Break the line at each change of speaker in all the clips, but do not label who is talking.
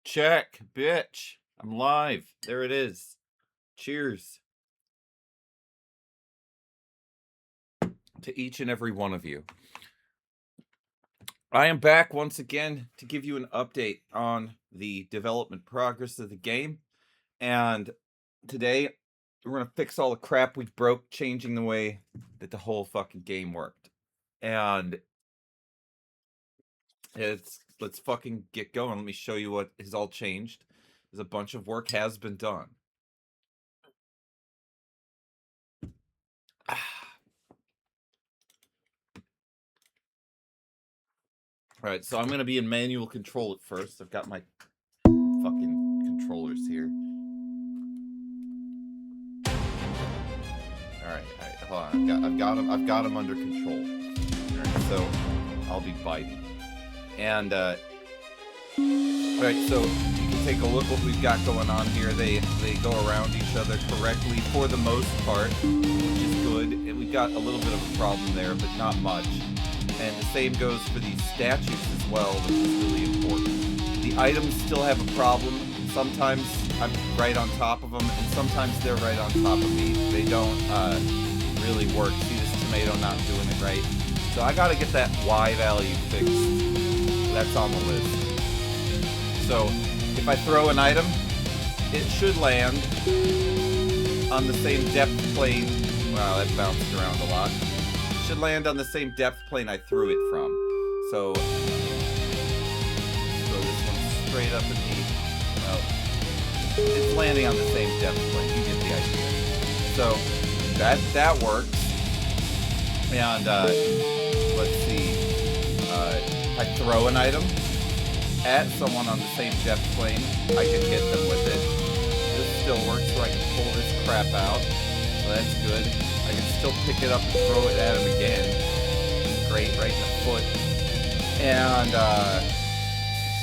Check, bitch. I'm live. There it is. Cheers to each and every one of you. I am back once again to give you an update on the development progress of the game. And today, we're going to fix all the crap we broke, changing the way that the whole fucking game worked. And let's fucking get going. Let me show you what has all changed. There's a bunch of work has been done. Alright, so I'm going to be in manual control at first. I've got my fucking controllers here. Alright, hold on. I've got them under control. Alright, so I'll be biting. And, alright, so you can take a look what we've got going on here. They go around each other correctly for the most part, which is good. And we've got a little bit of a problem there, but not much. And the same goes for these statues as well, which is really important. The items still have a problem. Sometimes I'm right on top of them, and sometimes they're right on top of me. They don't really work. See this tomato not doing it right? So I gotta get that Y value fixed. That's on the list. So if I throw an item, it should land on the same depth plane. Wow, that bounced around a lot. Should land on the same depth plane I threw it from. So throw this one straight up at me. Oh, it's landing on the same depth plane. You get the idea. So that works. And let's see. I throw an item at someone on the same depth plane. I can hit them with it. This still works, so I can pull this crap out. So that's good. I can still pick it up and throw it at him again. Great, right in the foot. And, let's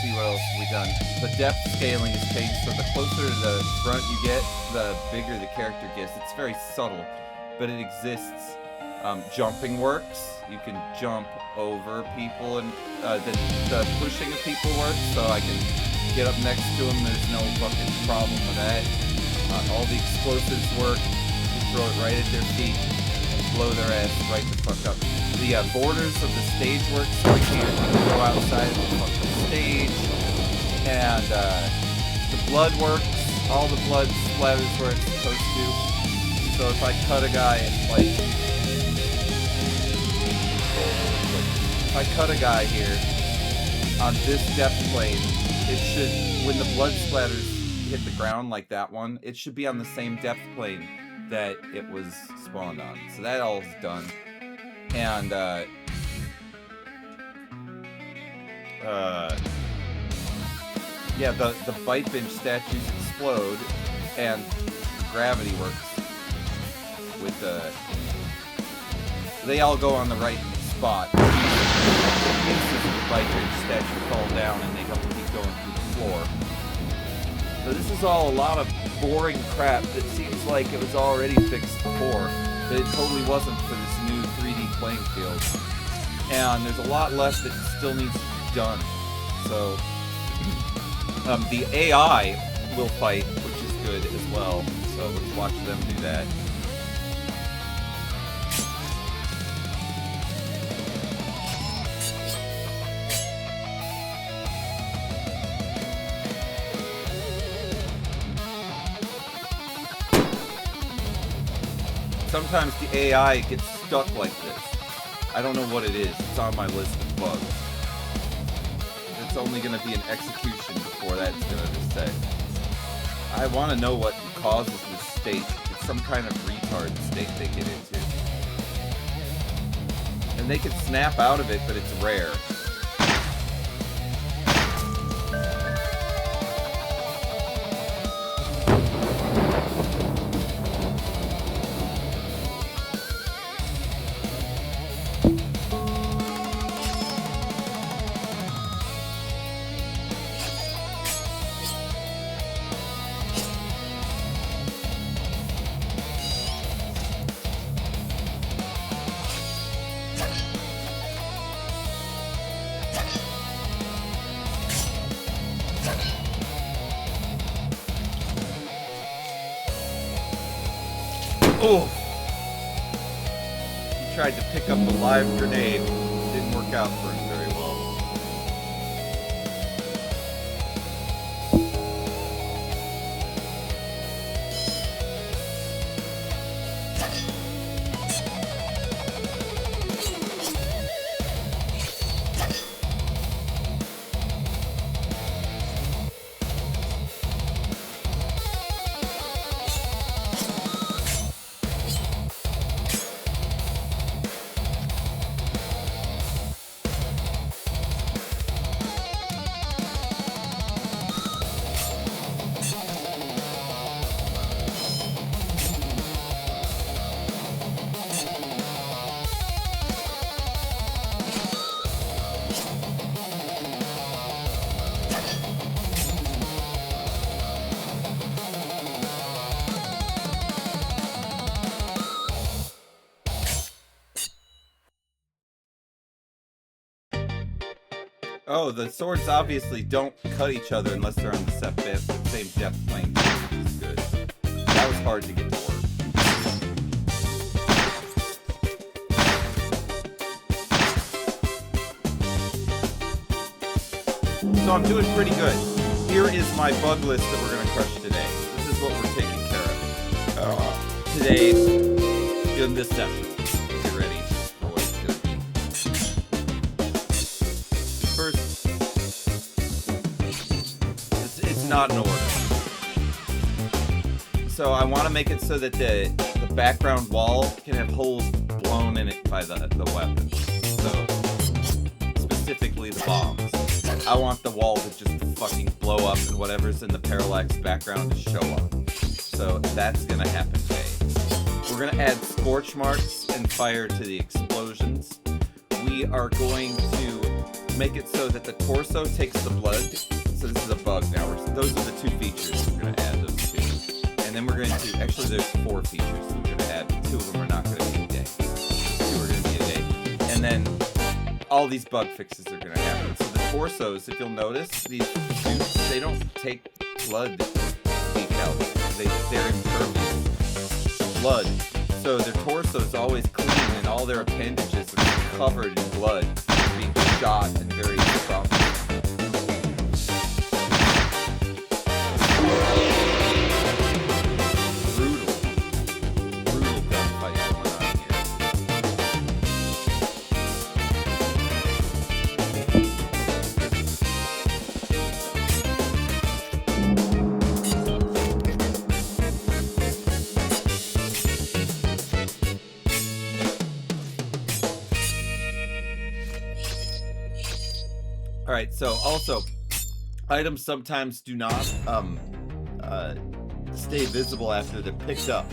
see what else have we done. The depth scaling is changed, so the closer to the front you get, the bigger the character gets. It's very subtle, but it exists. Jumping works. You can jump over people, and the pushing of people works, so I can get up next to them. There's no fucking problem with that. All the explosives work. Throw it right at their feet and blow their ass right the fuck up. The borders of the stage works, so I can't go outside of the fucking stage. And the blood works. All the blood splatters where it's supposed to. So if I cut a guy, it's like... If I cut a guy here on this depth plane, it should, when the blood splatters hit the ground like that one, it should be on the same depth plane that it was spawned on. So that all is done. And yeah, the bite bench statues explode, and gravity works with they all go on the right spot. The bite bench statues fall down and they don't keep going through the floor. So this is all a lot of boring crap that seems like it was already fixed before, but it totally wasn't for this new 3D playing field. And there's a lot left that still needs to be done. So the AI will fight, which is good as well. So let's watch them do that. Sometimes the AI gets stuck like this. I don't know what it is. It's on my list of bugs. It's only going to be an execution before that's going to reset. I want to know what causes this state. It's some kind of retard state they get into. And they can snap out of it, but it's rare. Oh! He tried to pick up a live grenade. Didn't work out for him very well. Oh, the swords obviously don't cut each other unless they're on the same depth plane, which is good. That was hard to get to work. So I'm doing pretty good. Here is my bug list that we're going to crush today. This is what we're taking care of today in this session. Get ready for what it's going to be. First, it's not in order. So I want to make it so that the background wall can have holes blown in it by the weapons. So specifically the bombs. I want the wall to just fucking blow up and whatever's in the parallax background to show up. So that's gonna happen today. We're gonna add scorch marks and fire to the explosions. We are going to make it so that the torso takes the blood. So this is a bug now. Those are the two features we're gonna add those two. And then we're going to, actually there's 4 features we're gonna add. 2 of them are not gonna be a day. 2 are gonna be a day. And then all these bug fixes are gonna happen. So the torsos, if you'll notice, these suits, they don't take blood decals. They're impervious to blood. So their torso is always clean and all their appendages are covered in blood, being shot and very strong. Brutal gunfight going on here. Alright, so also, items sometimes do not stay visible after they're picked up,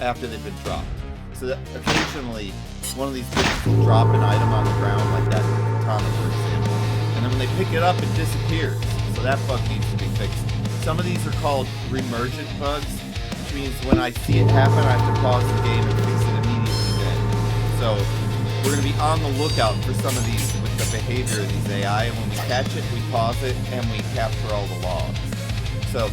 after they've been dropped. So that occasionally, one of these bitches will drop an item on the ground, like that katana for example, and then when they pick it up, it disappears. So that bug needs to be fixed. Some of these are called remergent bugs, which means when I see it happen, I have to pause the game and fix it immediately then. So we're going to be on the lookout for some of these with the behavior of these AI, and when we catch it, we pause it, and we capture all the logs. So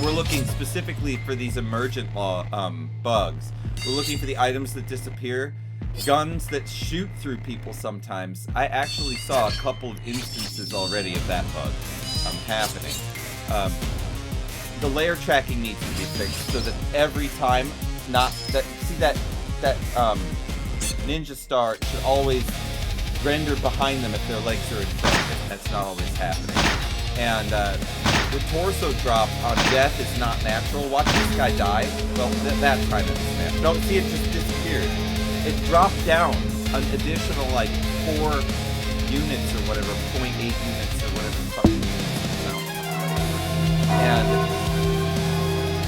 we're looking specifically for these emergent bugs. We're looking for the items that disappear, guns that shoot through people sometimes. I actually saw a couple of instances already of that bug happening. The layer tracking needs to be fixed so that every time, that ninja star should always render behind them if their legs are in front of it. That's not always happening. And the torso drop on death is not natural. Watch this guy die. Well, that kind of is natural. Don't see it just disappeared. It dropped down an additional like 4 units or whatever, 0.8 units or whatever fucking units. And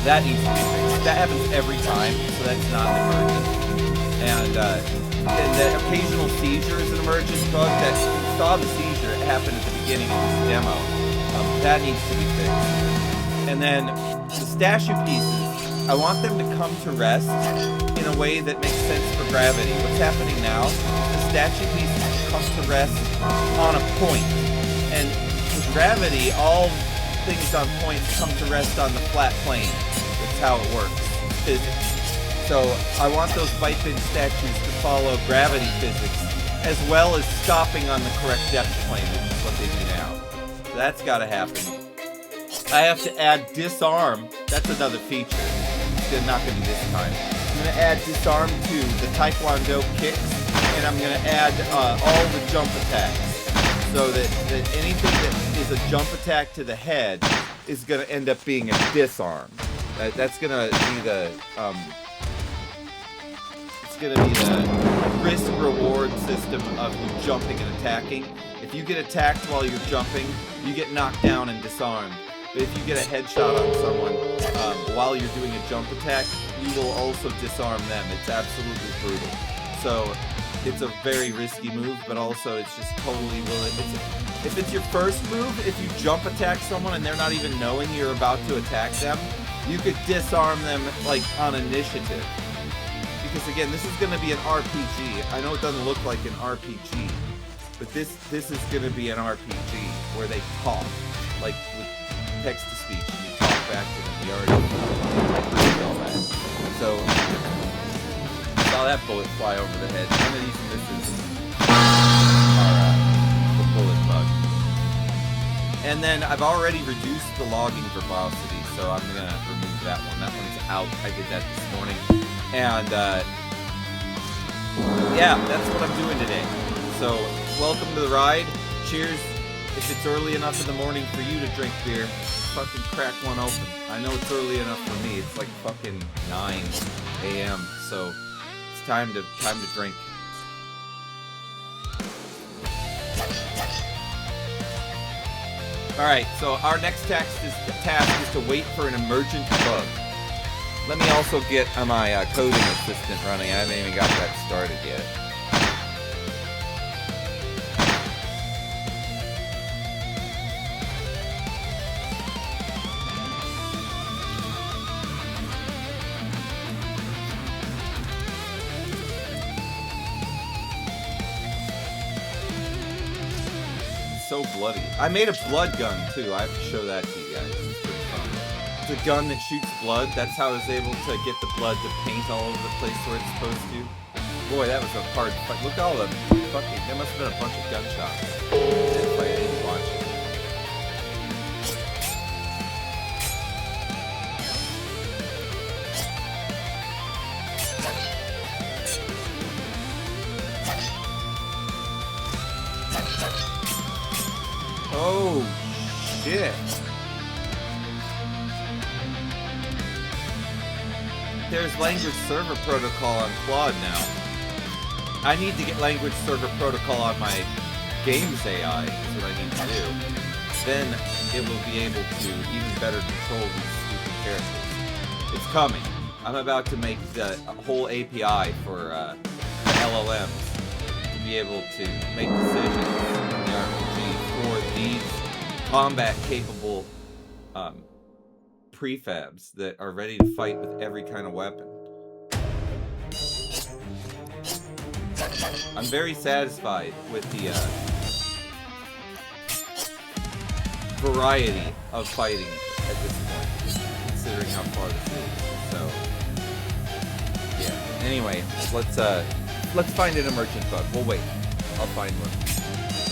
that needs to be fixed. That happens every time, so that's not an emergent. And the occasional seizure is an emergent bug. That you saw the seizure, it happened at the beginning of this demo. That needs to be fixed. And then the statue pieces, I want them to come to rest in a way that makes sense for gravity. What's happening now, the statue pieces come to rest on a point. And with gravity, all things on points come to rest on the flat plane. That's how it works. Physics. So I want those Vipin statues to follow gravity physics, as well as stopping on the correct depth plane, which is what they do now. So that's got to happen. I have to add disarm. That's another feature. It's not going to be this time. I'm going to add disarm to the Taekwondo kicks, and I'm going to add all the jump attacks. So that anything that is a jump attack to the head is going to end up being a disarm. That's going to be the it's going to be the risk-reward system of you jumping and attacking. If you get attacked while you're jumping, you get knocked down and disarmed. But if you get a headshot on someone while you're doing a jump attack, you will also disarm them. It's absolutely brutal. So it's a very risky move, but also it's just totally willing. If it's your first move, if you jump attack someone and they're not even knowing you're about to attack them, you could disarm them like on initiative. Because again, this is going to be an RPG. I know it doesn't look like an RPG, but this is going to be an RPG where they talk, like with text to speech, and you talk back to them. We already did all that. So saw that bullet fly over the head. None of these misses are the bullet bug. And then I've already reduced the logging verbosity, so I'm gonna remove that one. That one's out. I did that this morning. And yeah, that's what I'm doing today. So welcome to the ride. Cheers. If it's early enough in the morning for you to drink beer, fucking crack one open. I know it's early enough for me. It's like fucking 9 a.m. So it's time to drink. All right. So our next task is to wait for an emergent bug. Let me also get my coding assistant running. I haven't even got that started yet. So bloody. I made a blood gun too. I have to show that to you guys. It's pretty fun. It's a gun that shoots blood. That's how I was able to get the blood to paint all over the place where it's supposed to. Boy, that was a hard fight. Look at all the fucking. There must have been a bunch of gunshots. If I didn't watch it. Oh, shit. There's language server protocol on Claude now. I need to get language server protocol on my game's AI, is what I need to do. Then it will be able to even better control these stupid characters. It's coming. I'm about to make the whole API for LLMs to be able to make decisions in the RPG for these combat-capable prefabs that are ready to fight with every kind of weapon. I'm very satisfied with the variety of fighting at this point, considering how far this is. So, yeah. Anyway, let's find an emergent bug. We'll wait. I'll find one.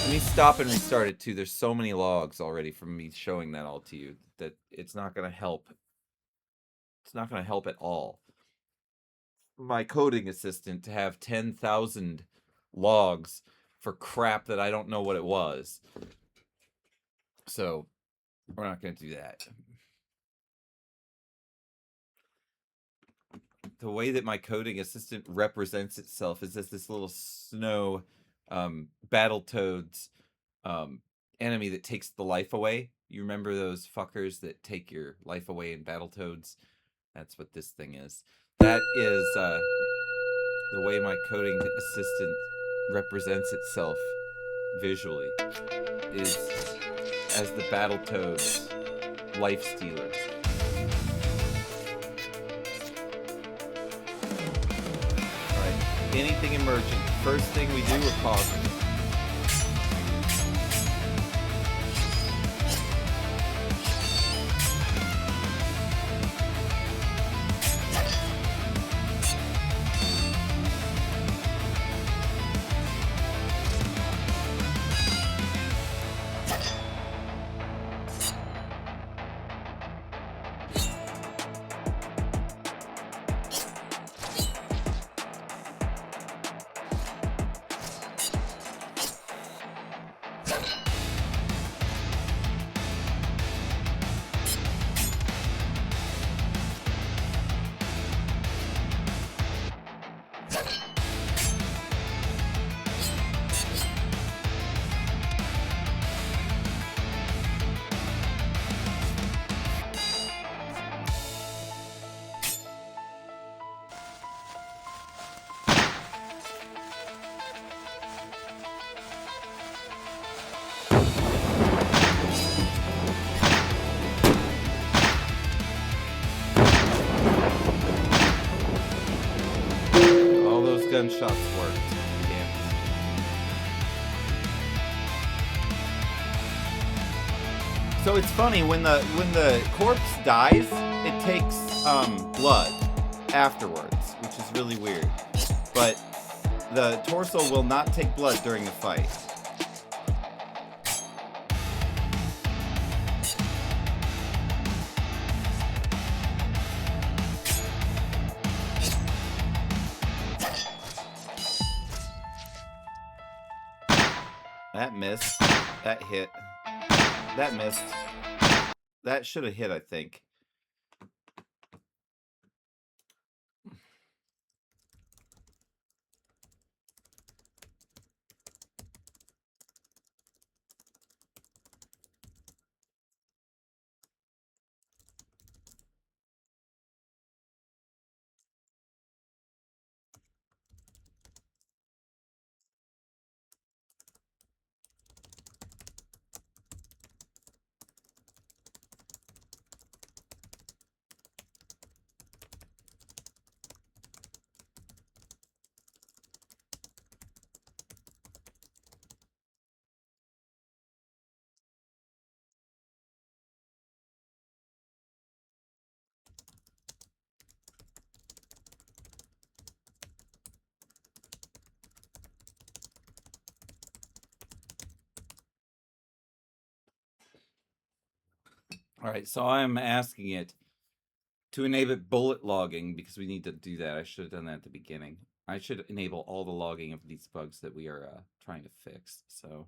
Let me stop and restart it too. There's so many logs already from me showing that all to you that it's not going to help. It's not going to help at all. My coding assistant to have 10,000 logs for crap that I don't know what it was. So we're not going to do that. The way that my coding assistant represents itself is as this little snow Battletoads enemy that takes the life away. You remember those fuckers that take your life away in Battletoads? That's what this thing is. That is the way my coding assistant represents itself visually, is as the Battletoads life stealer. Alright, anything emerging. First thing we do, we're pausing. gunshots worked. Damn it. So it's funny when the corpse dies, it takes blood afterwards, which is really weird. But the torso will not take blood during the fight. That missed. That hit. That missed. That should have hit, I think. All right, so I'm asking it to enable bullet logging because we need to do that. I should have done that at the beginning. I should enable all the logging of these bugs that we are trying to fix. So.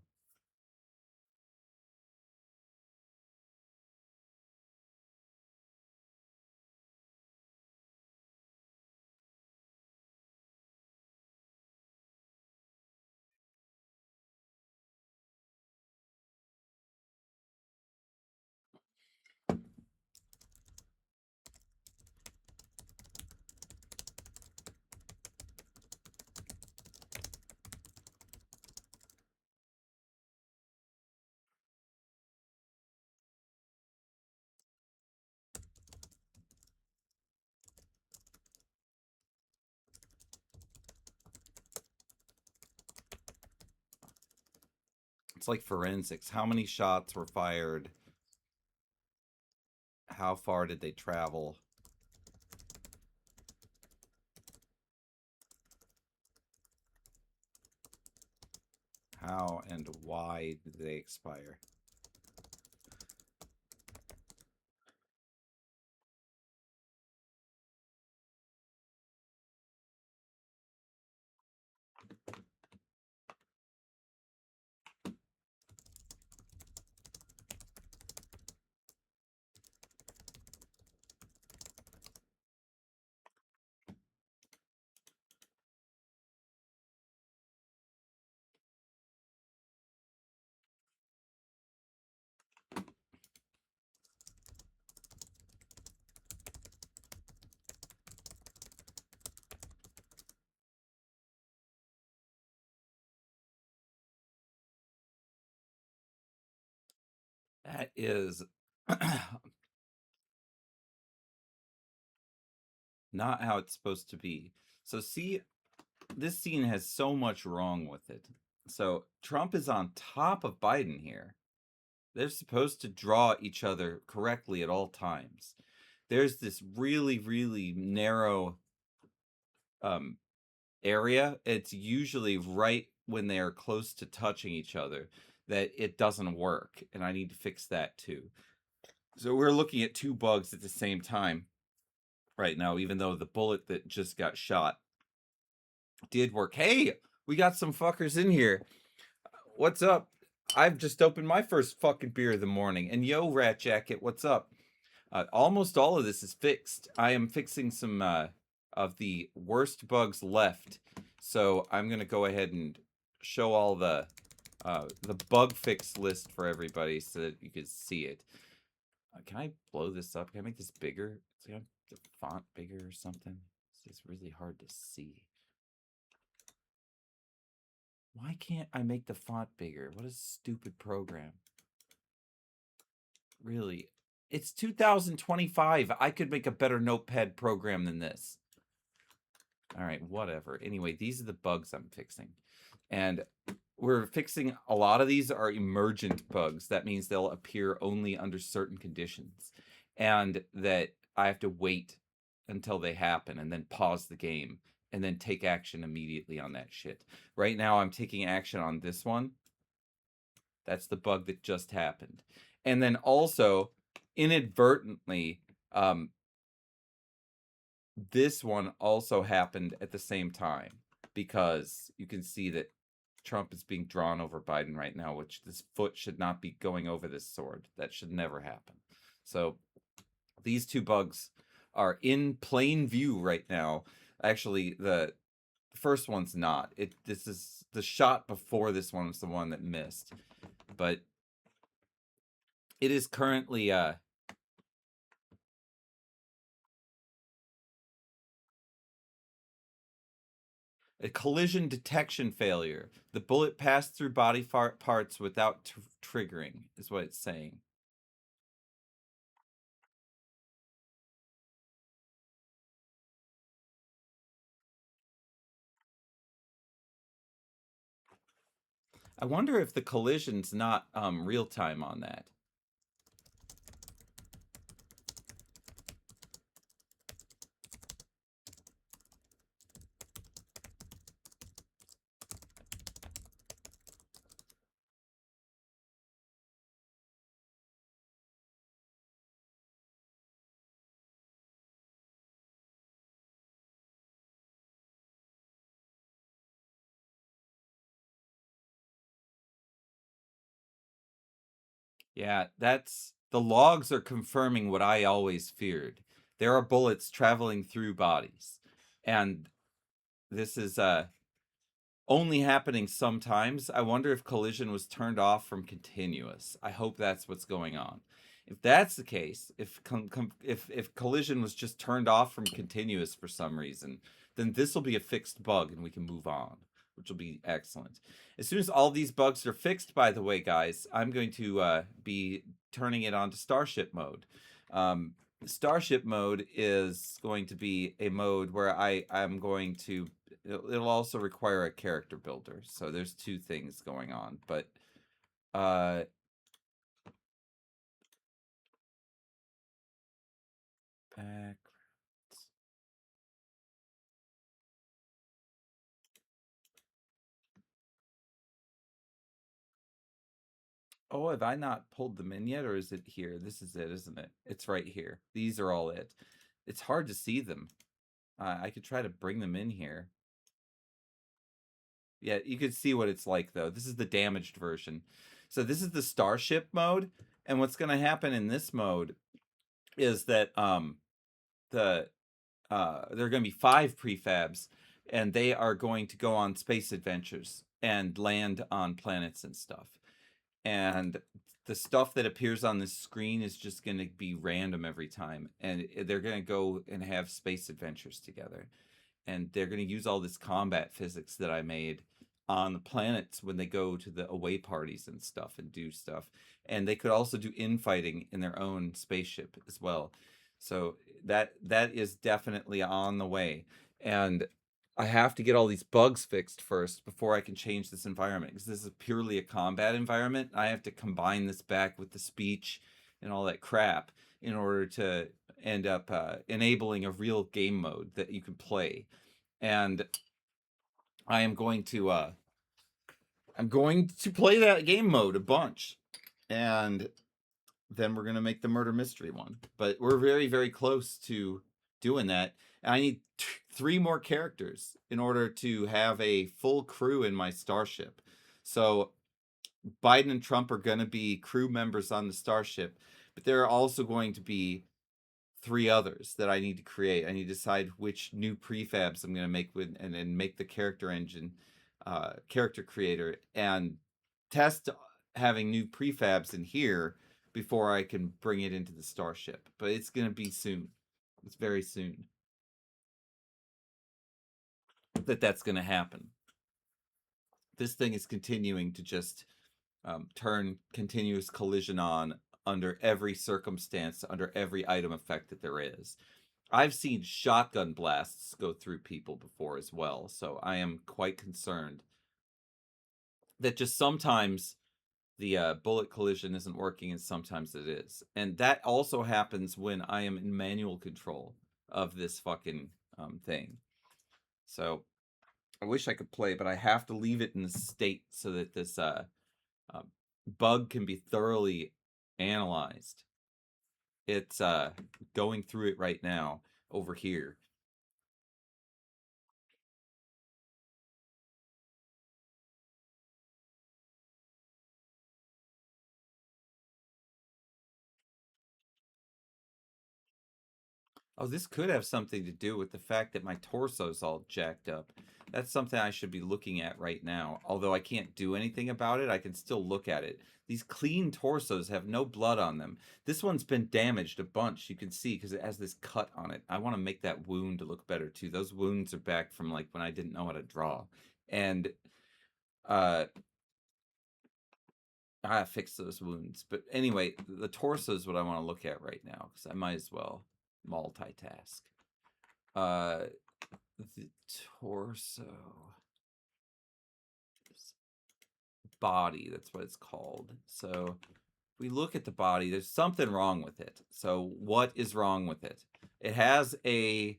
It's like forensics. How many shots were fired? How far did they travel? How and why did they expire? That is not how it's supposed to be. So see, this scene has so much wrong with it. So Trump is on top of Biden here. They're supposed to draw each other correctly at all times. There's this really, really narrow area. It's usually right when they are close to touching each other that it doesn't work, and I need to fix that too. So we're looking at two bugs at the same time right now, even though the bullet that just got shot did work. Hey, we got some fuckers in here. What's up? I've just opened my first fucking beer of the morning. And yo, Rat Jacket, what's up? Almost all of this is fixed. I am fixing some of the worst bugs left. So I'm going to go ahead and show all the bug fix list for everybody so that you can see it. Can I blow this up? Can I make this bigger? Can I make the font bigger or something? This is really hard to see. Why can't I make the font bigger? What a stupid program. Really? It's 2025. I could make a better notepad program than this. All right, whatever. Anyway, these are the bugs I'm fixing. And we're fixing a lot of these are emergent bugs. That means they'll appear only under certain conditions. And that I have to wait until they happen and then pause the game and then take action immediately on that shit. Right now I'm taking action on this one. That's the bug that just happened. And then also inadvertently this one also happened at the same time because you can see that Trump is being drawn over Biden right now, which this foot should not be going over this sword. That should never happen. So these two bugs are in plain view right now. Actually, the first one's not. This is the shot before this one was the one that missed. But it is currently a collision detection failure. The bullet passed through body parts without triggering, is what it's saying. I wonder if the collision's not real time on that. Yeah, that's the logs are confirming what I always feared. There are bullets traveling through bodies. And this is only happening sometimes. I wonder if collision was turned off from continuous. I hope that's what's going on. If that's the case, if collision was just turned off from continuous for some reason, then this will be a fixed bug and we can move on, which will be excellent. As soon as all these bugs are fixed, by the way, guys, I'm going to be turning it on to Starship mode. Starship mode is going to be a mode where I'm going to it'll also require a character builder. So there's two things going on, but backgrounds. Oh, have I not pulled them in yet, or is it here? This is it, isn't it? It's right here. These are all it. It's hard to see them. I could try to bring them in here. Yeah, you could see what it's like, though. This is the damaged version. So this is the Starship mode, and what's going to happen in this mode is that there are going to be 5 prefabs, and they are going to go on space adventures and land on planets and stuff. And the stuff that appears on the screen is just going to be random every time, and they're going to go and have space adventures together. And they're going to use all this combat physics that I made on the planets when they go to the away parties and stuff and do stuff. And they could also do infighting in their own spaceship as well. So that is definitely on the way. And I have to get all these bugs fixed first before I can change this environment, because this is purely a combat environment. I have to combine this back with the speech and all that crap in order to end up enabling a real game mode that you can play. And I am going to play that game mode a bunch, and then we're going to make the murder mystery one. But we're very, very close to doing that. And I need 3 more characters in order to have a full crew in my starship. So Biden and Trump are going to be crew members on the starship, but there are also going to be 3 others that I need to create. I need to decide which new prefabs I'm going to make with, and make the character engine, character creator, and test having new prefabs in here before I can bring it into the starship. But it's going to be soon. It's very soon that's going to happen. This thing is continuing to just turn continuous collision on under every circumstance, under every item effect that there is. I've seen shotgun blasts go through people before as well, so I am quite concerned that just sometimes the bullet collision isn't working and sometimes it is. And that also happens when I am in manual control of this fucking thing. So I wish I could play, but I have to leave it in the state so that this bug can be thoroughly analyzed. It's going through it right now over here. Oh, this could have something to do with the fact that my torso's all jacked up. That's something I should be looking at right now. Although I can't do anything about it, I can still look at it. These clean torsos have no blood on them. This one's been damaged a bunch, you can see, because it has this cut on it. I want to make that wound look better, too. Those wounds are back from, like, when I didn't know how to draw. And, I fix those wounds. But anyway, the torso is what I want to look at right now, because I might as well multitask. The torso body, that's what it's called. So we look at the body, there's something wrong with it. So what is wrong with it? It has a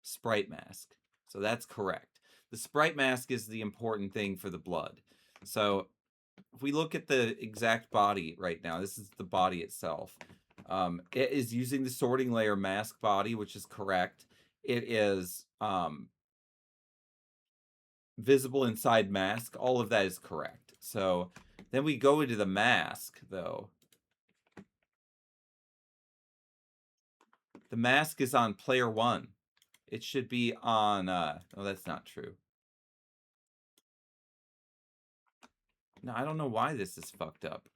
sprite mask, so that's correct. The sprite mask is the important thing for the blood. So if we look at the exact body right now, this is the body itself. It is using the sorting layer mask body, which is correct. It is visible inside mask. All of that is correct. So then we go into the mask, though. The mask is on player 1. It should be on... oh, that's not true. No, I don't know why this is fucked up.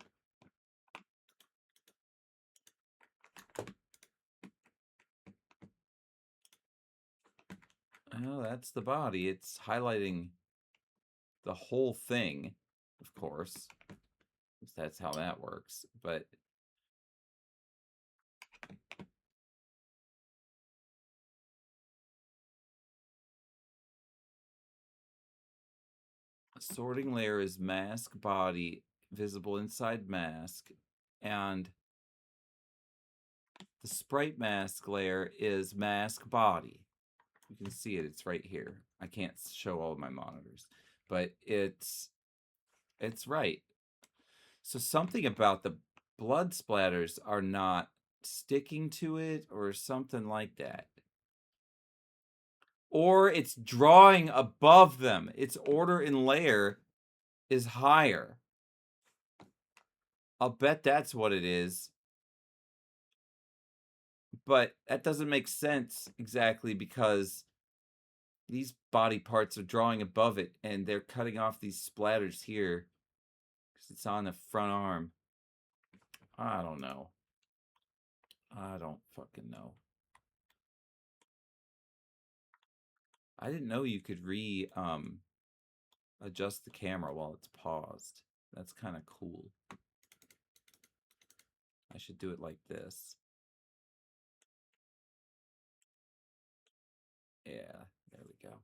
Oh, that's the body. It's highlighting the whole thing, of course. That's how that works. But sorting layer is mask body, visible inside mask, and the sprite mask layer is mask body. You can see it, it's right here. I can't show all of my monitors, but it's right. So something about the blood splatters are not sticking to it or something like that. Or it's drawing above them. Its order in layer is higher. I'll bet that's what it is. But that doesn't make sense exactly because these body parts are drawing above it and they're cutting off these splatters here because it's on the front arm. I don't know. I don't fucking know. I didn't know you could adjust the camera while it's paused. That's kind of cool. I should do it like this. Yeah, there we go.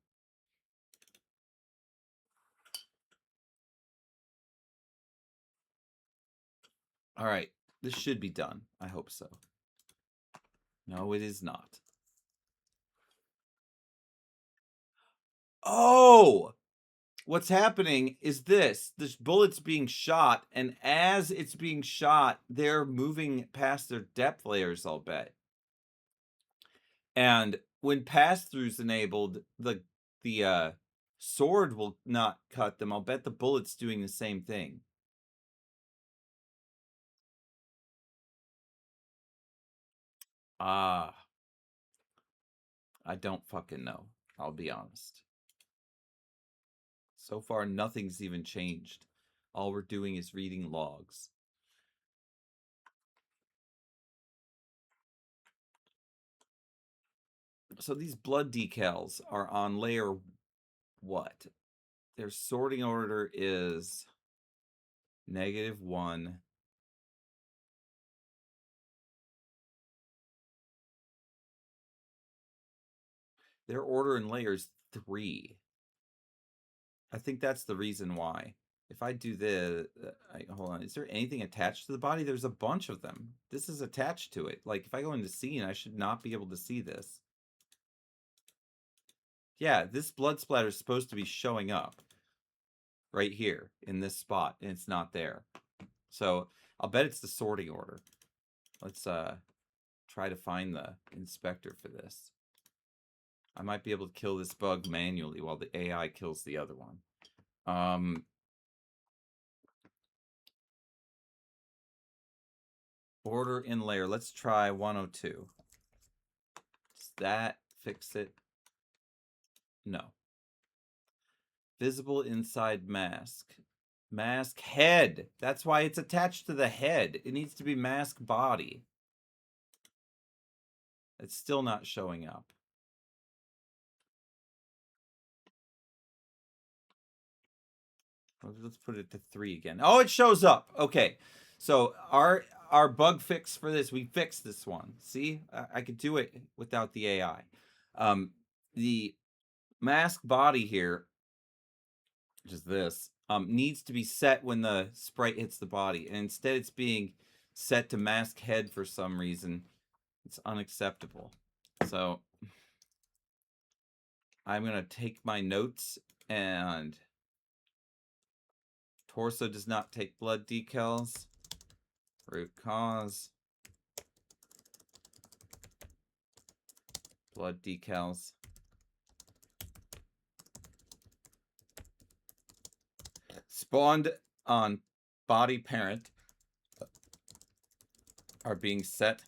All right, this should be done. I hope so. No, it is not. Oh! What's happening is this bullet's being shot, and as it's being shot, they're moving past their depth layers, I'll bet. And when pass-through's enabled, the sword will not cut them. I'll bet the bullet's doing the same thing. I don't fucking know. I'll be honest. So far, nothing's even changed. All we're doing is reading logs. So these blood decals are on layer what? Their sorting order is -1. Their order in layers 3. I think that's the reason why. If I do this, hold on, is there anything attached to the body? There's a bunch of them. This is attached to it. Like, if I go into scene, I should not be able to see this. Yeah, this blood splatter is supposed to be showing up right here in this spot, and it's not there. So I'll bet it's the sorting order. Let's try to find the inspector for this. I might be able to kill this bug manually while the AI kills the other one. Order in layer. Let's try 102. Does that fix it? No. Visible inside mask. Mask head. That's why it's attached to the head. It needs to be mask body. It's still not showing up. Let's put it to 3 again. Oh, it shows up. Okay. So our bug fix for this, we fixed this one. See? I could do it without the AI. The mask body here, which is this, needs to be set when the sprite hits the body. And instead it's being set to mask head for some reason. It's unacceptable. So I'm going to take my notes, and torso does not take blood decals. Root cause. Blood decals. Spawned on body parent are being set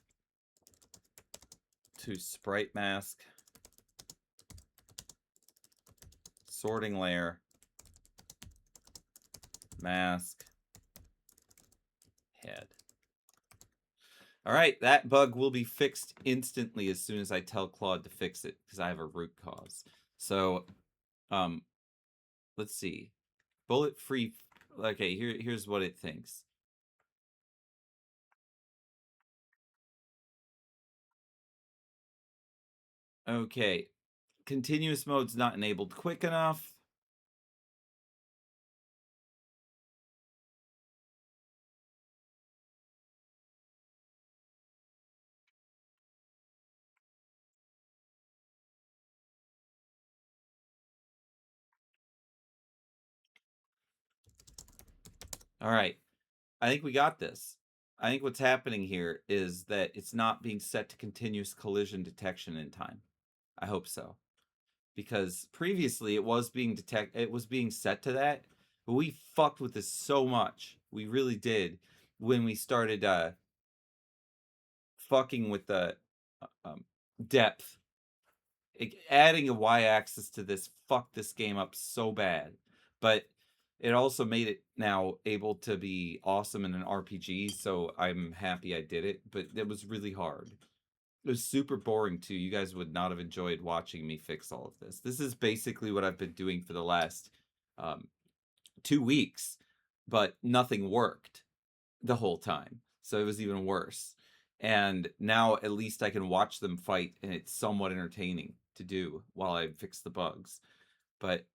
to sprite mask. Sorting layer. Mask. Head. All right, that bug will be fixed instantly as soon as I tell Claude to fix it, because I have a root cause. So, let's see. Bullet free. Okay, here's what it thinks. Okay, continuous mode's not enabled quick enough. All right, I think we got this. I think what's happening here is that it's not being set to continuous collision detection in time. I hope so. Because previously it was being set to that, but we fucked with this so much. We really did when we started fucking with the depth. Adding a y-axis to this fucked this game up so bad. But it also made it now able to be awesome in an RPG, so I'm happy I did it, but it was really hard. It was super boring too. You guys would not have enjoyed watching me fix all of this. This is basically what I've been doing for the last 2 weeks, but nothing worked the whole time. So it was even worse. And now at least I can watch them fight, and it's somewhat entertaining to do while I fix the bugs. But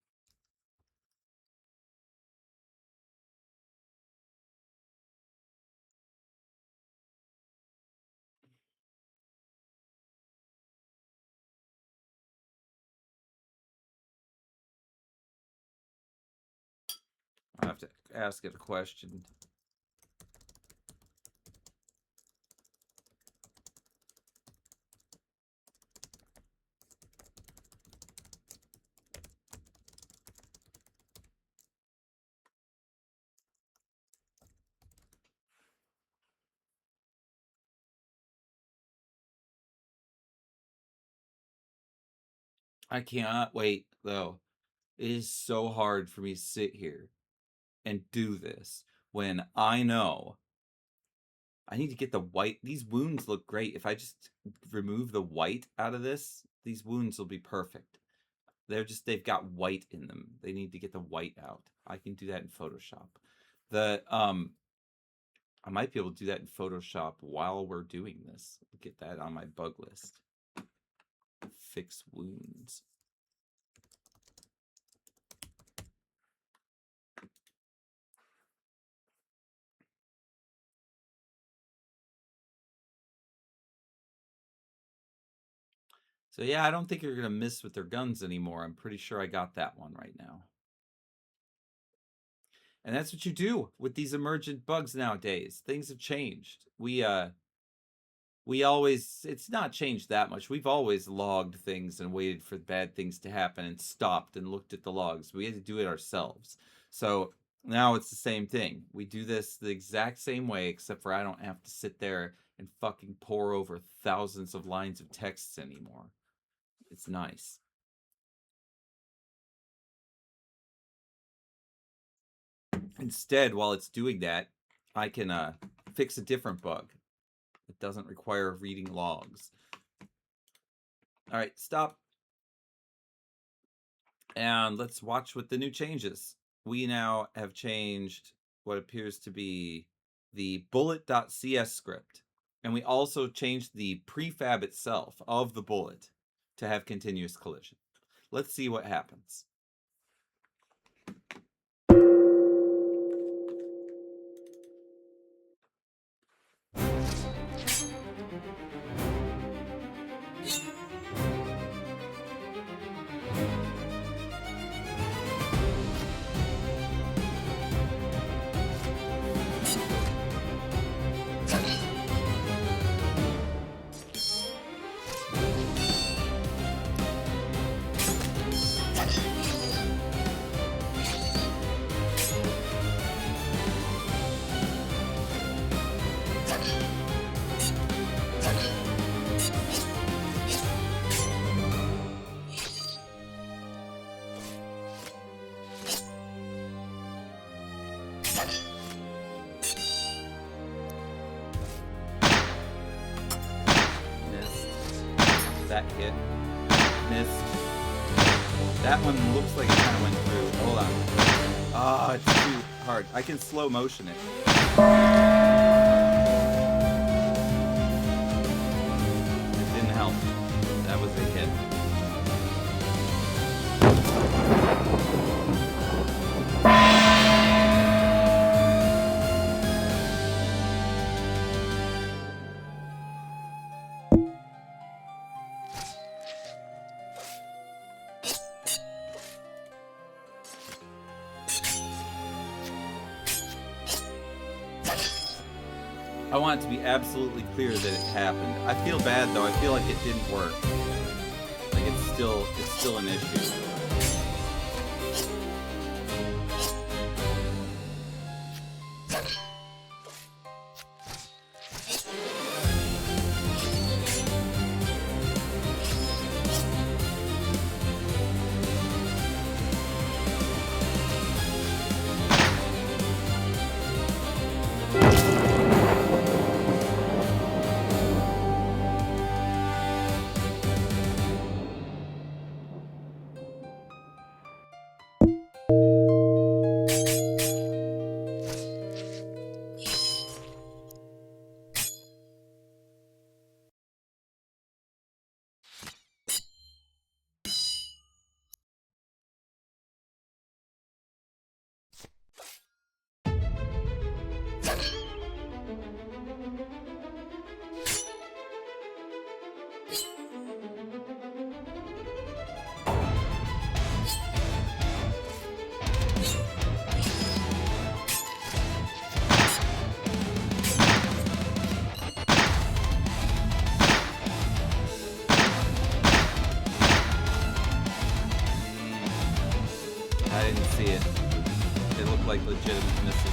I have to ask it a question. I cannot wait, though. It is so hard for me to sit here and do this when I know I need to get the white. These wounds look great. If I just remove the white out of this, these wounds will be perfect. They've got white in them. They need to get the white out. I can do that in Photoshop. I might be able to do that in Photoshop while we're doing this. Get that on my bug list. Fix wounds. So yeah, I don't think you're going to miss with their guns anymore. I'm pretty sure I got that one right now. And that's what you do with these emergent bugs nowadays. Things have changed. We always, it's not changed that much. We've always logged things and waited for bad things to happen and stopped and looked at the logs. We had to do it ourselves. So now it's the same thing. We do this the exact same way, except for I don't have to sit there and fucking pore over thousands of lines of texts anymore. It's nice. Instead, while it's doing that, I can fix a different bug. It doesn't require reading logs. All right, stop. And let's watch what the new changes. We now have changed what appears to be the bullet.cs script. And we also changed the prefab itself of the bullet to have continuous collision. Let's see what happens. That hit. Missed. That one looks like it kind of went through. Hold on. Ah, it's too hard. I can slow motion it. It didn't help. That was a hit. I want it to be absolutely clear that it happened. I feel bad though. I feel like it didn't work. Like it's still an issue. I didn't see it. It looked like legitimate misses.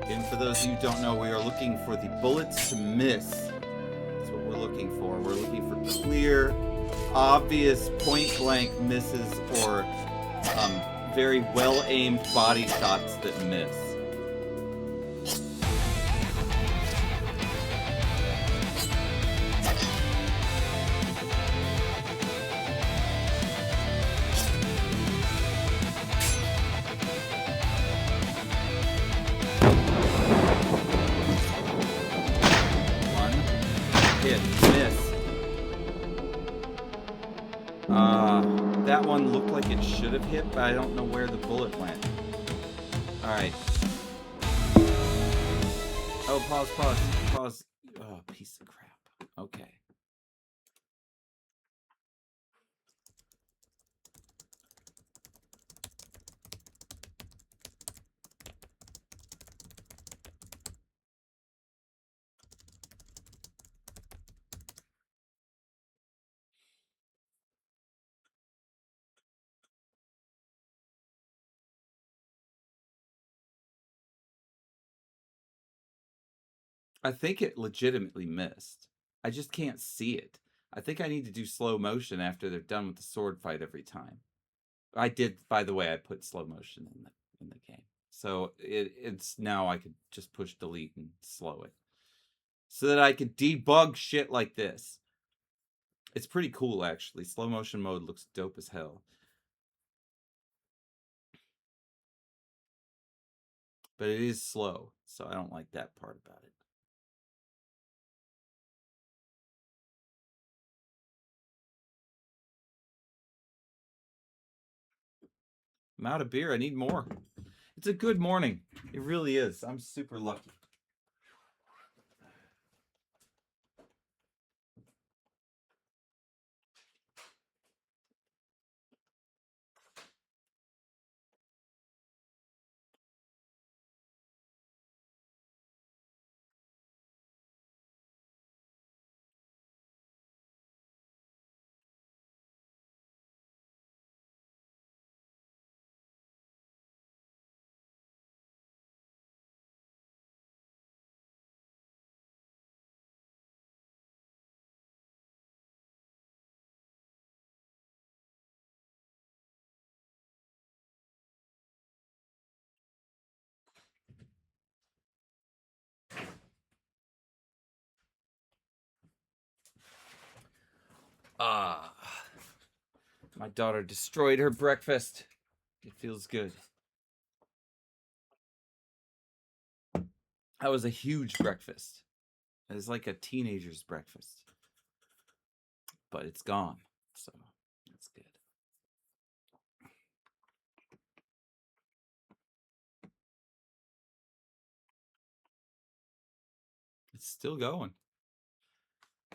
And for those of you who don't know, we are looking for the bullets to miss. That's what we're looking for. We're looking for clear, obvious, point-blank misses or very well-aimed body shots that miss. That one looked like it should have hit, but I don't know where the bullet went. Alright. Oh, pause. Oh, piece of crap. Okay. I think it legitimately missed. I just can't see it. I think I need to do slow motion after they're done with the sword fight every time. I did, by the way, I put slow motion in the game. So it's now I could just push delete and slow it. So that I could debug shit like this. It's pretty cool, actually. Slow motion mode looks dope as hell. But it is slow, so I don't like that part about it. I'm out of beer. I need more. It's a good morning. It really is. I'm super lucky. My daughter destroyed her breakfast. It feels good. That was a huge breakfast. It was like a teenager's breakfast. But it's gone, so that's good. It's still going.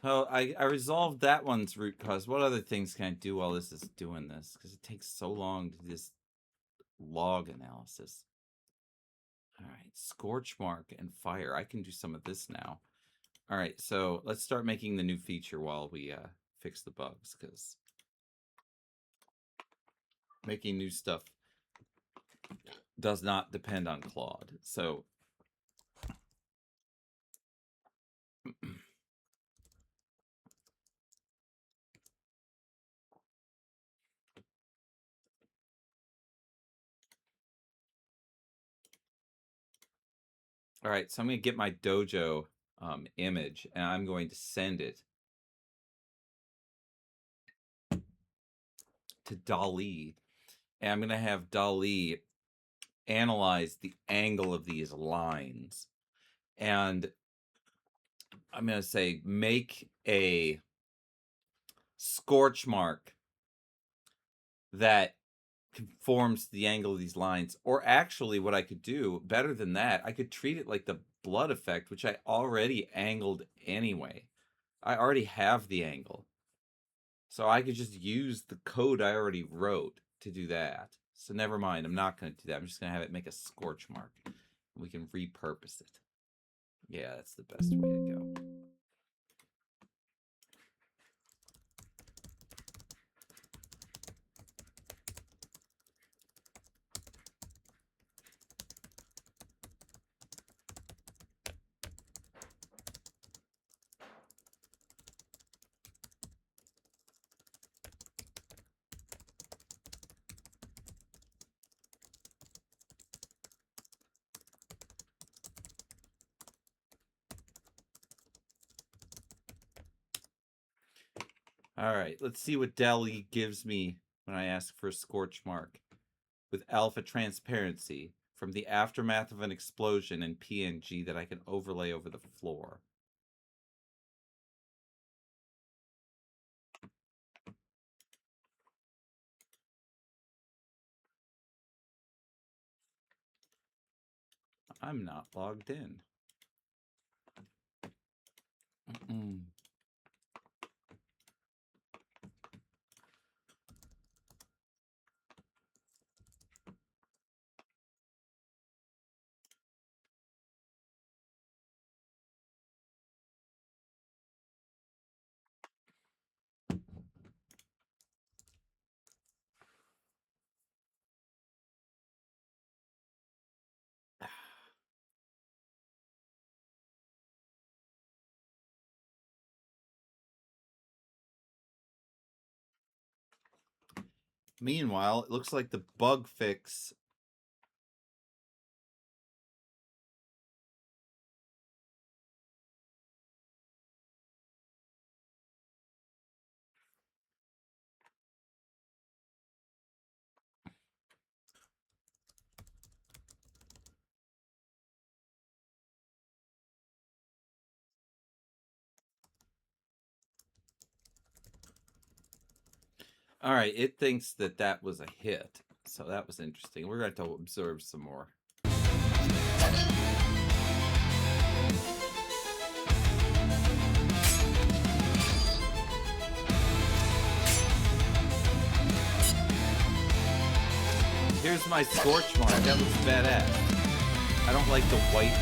Oh, I resolved that one's root cause. What other things can I do while this is doing this? Because it takes so long to do this log analysis. All right, scorch mark and fire. I can do some of this now. All right, so let's start making the new feature while we fix the bugs, because making new stuff does not depend on Claude. So all right, so I'm going to get my dojo image, and I'm going to send it to DALL-E, and I'm going to have DALL-E analyze the angle of these lines, and I'm going to say make a scorch mark that conforms to the angle of these lines. Or actually, what I could do better than that, I could treat it like the blood effect, which I already angled anyway. I already have the angle, so I could just use the code I already wrote to do that. So never mind, I'm not going to do that. I'm just going to have it make a scorch mark. We can repurpose it. Yeah, that's the best way to go. All right, let's see what DALL-E gives me when I ask for a scorch mark. With alpha transparency from the aftermath of an explosion in PNG that I can overlay over the floor. I'm not logged in. Meanwhile, it looks like the bug fix all right, it thinks that that was a hit. So that was interesting. We're going to observe some more. Here's my scorch mark. That looks badass. I don't like the white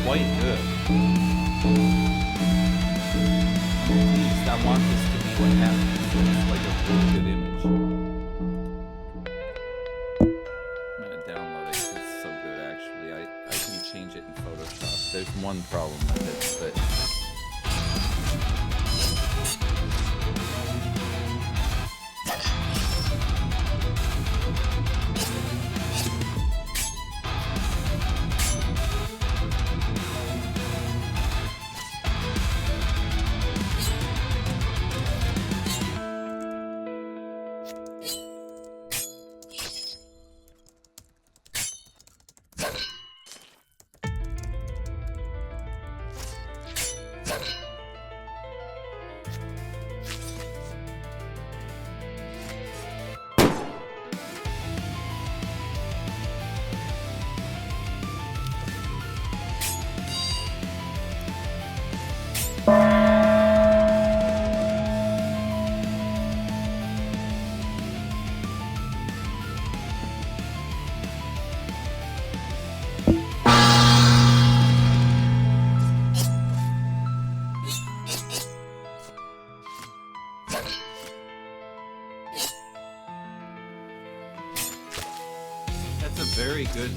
quite good. At least I want this to be what happens. So it's like a really good image. I'm gonna download it. It's so good, actually. I can change it in Photoshop. There's one problem with it, but that's a very good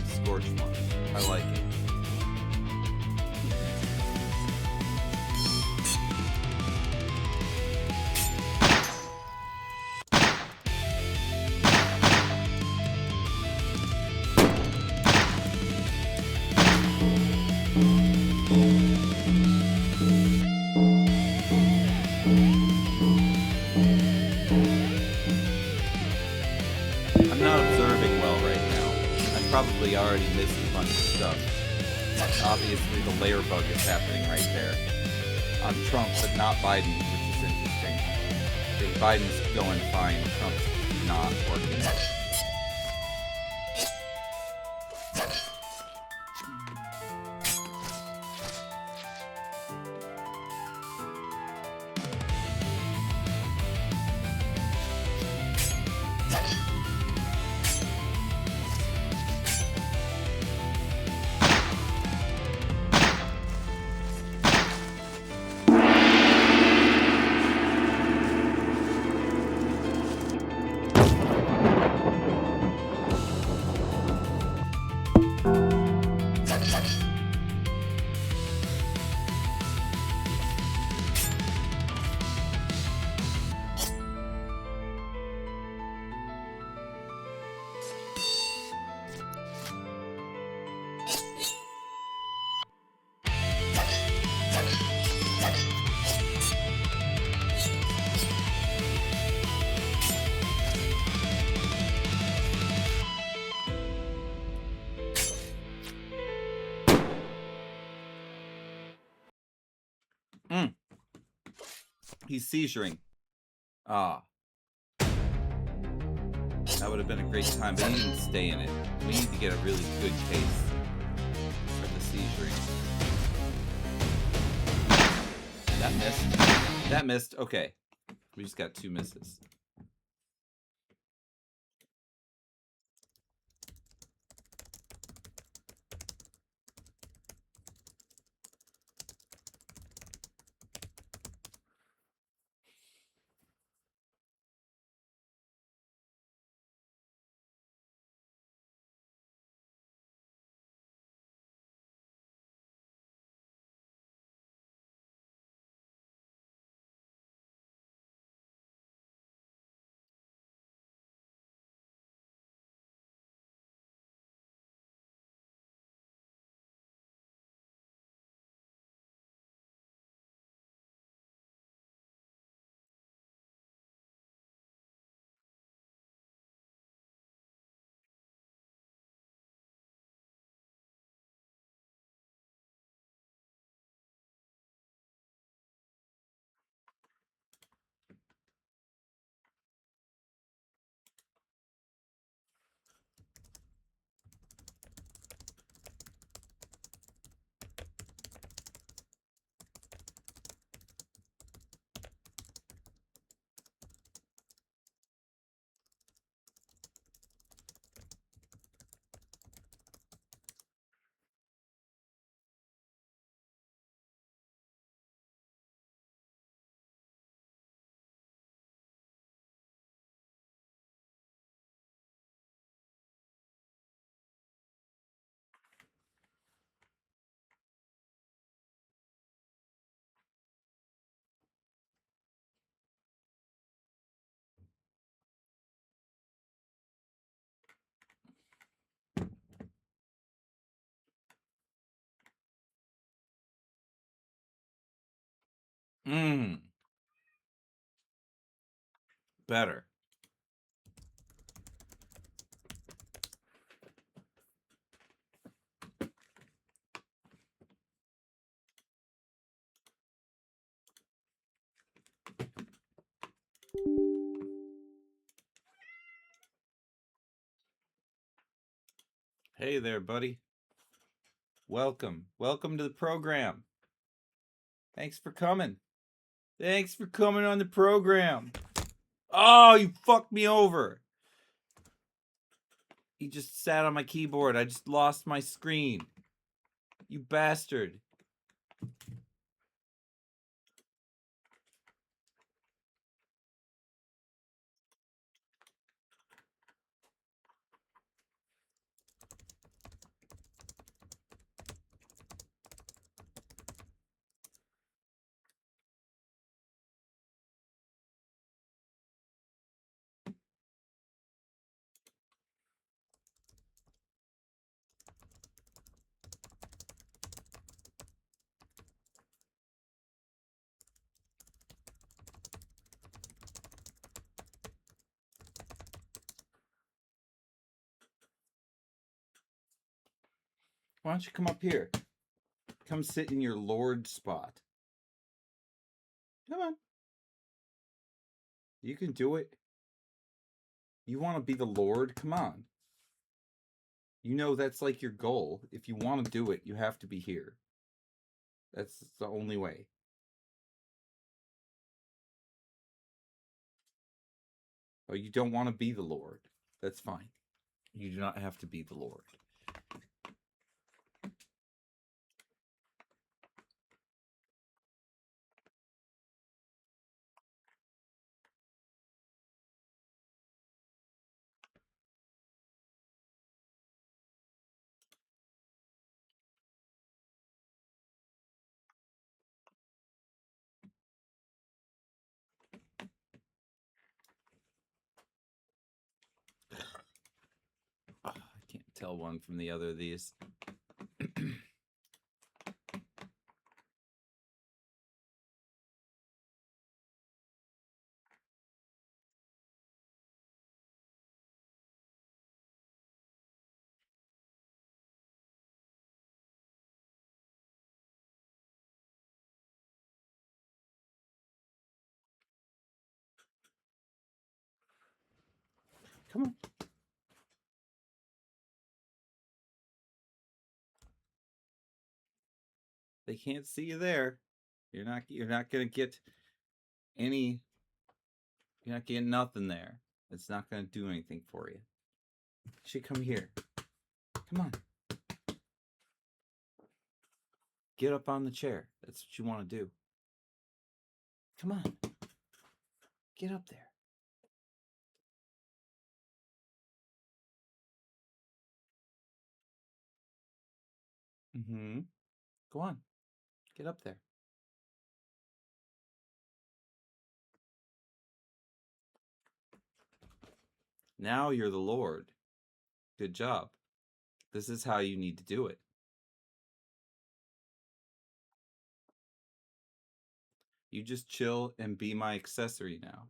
scorch mark. I like it. I'm not observing well right now. I'm probably already missing a bunch of stuff. Obviously, the layer bug is happening right there on Trump, but not Biden, which is interesting. I think Biden's going fine. Trump's not working. He's seizuring. Ah. That would have been a great time, but he didn't stay in it. We need to get a really good case of the seizuring. That missed. That missed. Okay. We just got 2 misses. Better. Hey there, buddy. Welcome. Welcome to the program. Thanks for coming. Thanks for coming on the program. Oh, you fucked me over. You just sat on my keyboard. I just lost my screen. You bastard. Why don't you come up here? Come sit in your Lord spot. Come on. You can do it. You want to be the Lord? Come on. You know that's like your goal. If you want to do it, you have to be here. That's the only way. Oh, you don't want to be the Lord. That's fine. You do not have to be the Lord. I can't tell one from the other of these. Come on. They can't see you there. You're not gonna get any. You're not getting nothing there. It's not gonna do anything for you. You should come here. Come on. Get up on the chair. That's what you want to do. Come on. Get up there. Mm-hmm. Go on. Get up there. Now you're the Lord. Good job. This is how you need to do it. You just chill and be my accessory now.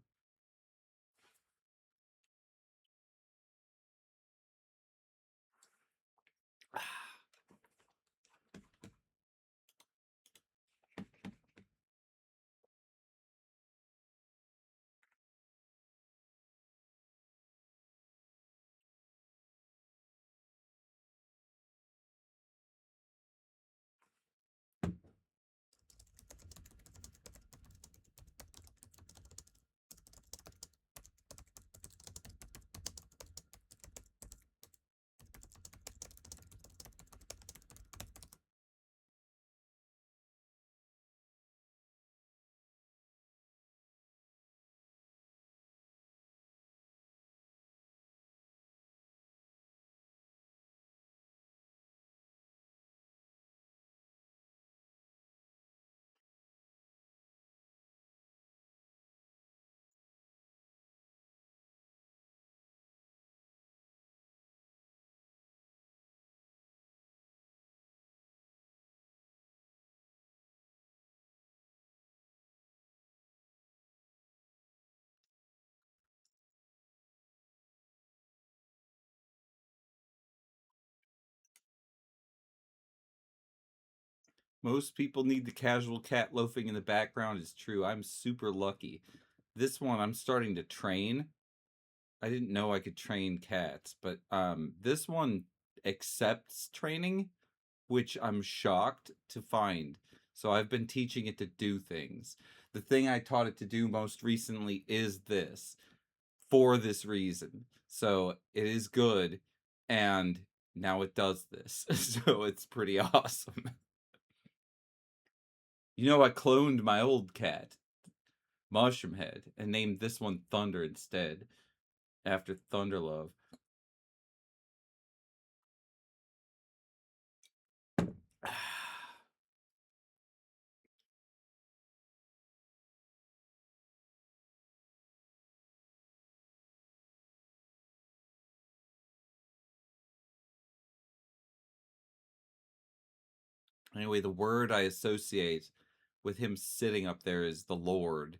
Most people need the casual cat loafing in the background. It's true. I'm super lucky. This one I'm starting to train. I didn't know I could train cats, but this one accepts training, which I'm shocked to find. So I've been teaching it to do things. The thing I taught it to do most recently is this, for this reason. So it is good, and now it does this. So it's pretty awesome. You know, I cloned my old cat, Mushroom Head, and named this one Thunder instead, after Thunderlove. Anyway, the word I associate with him sitting up there is the Lord.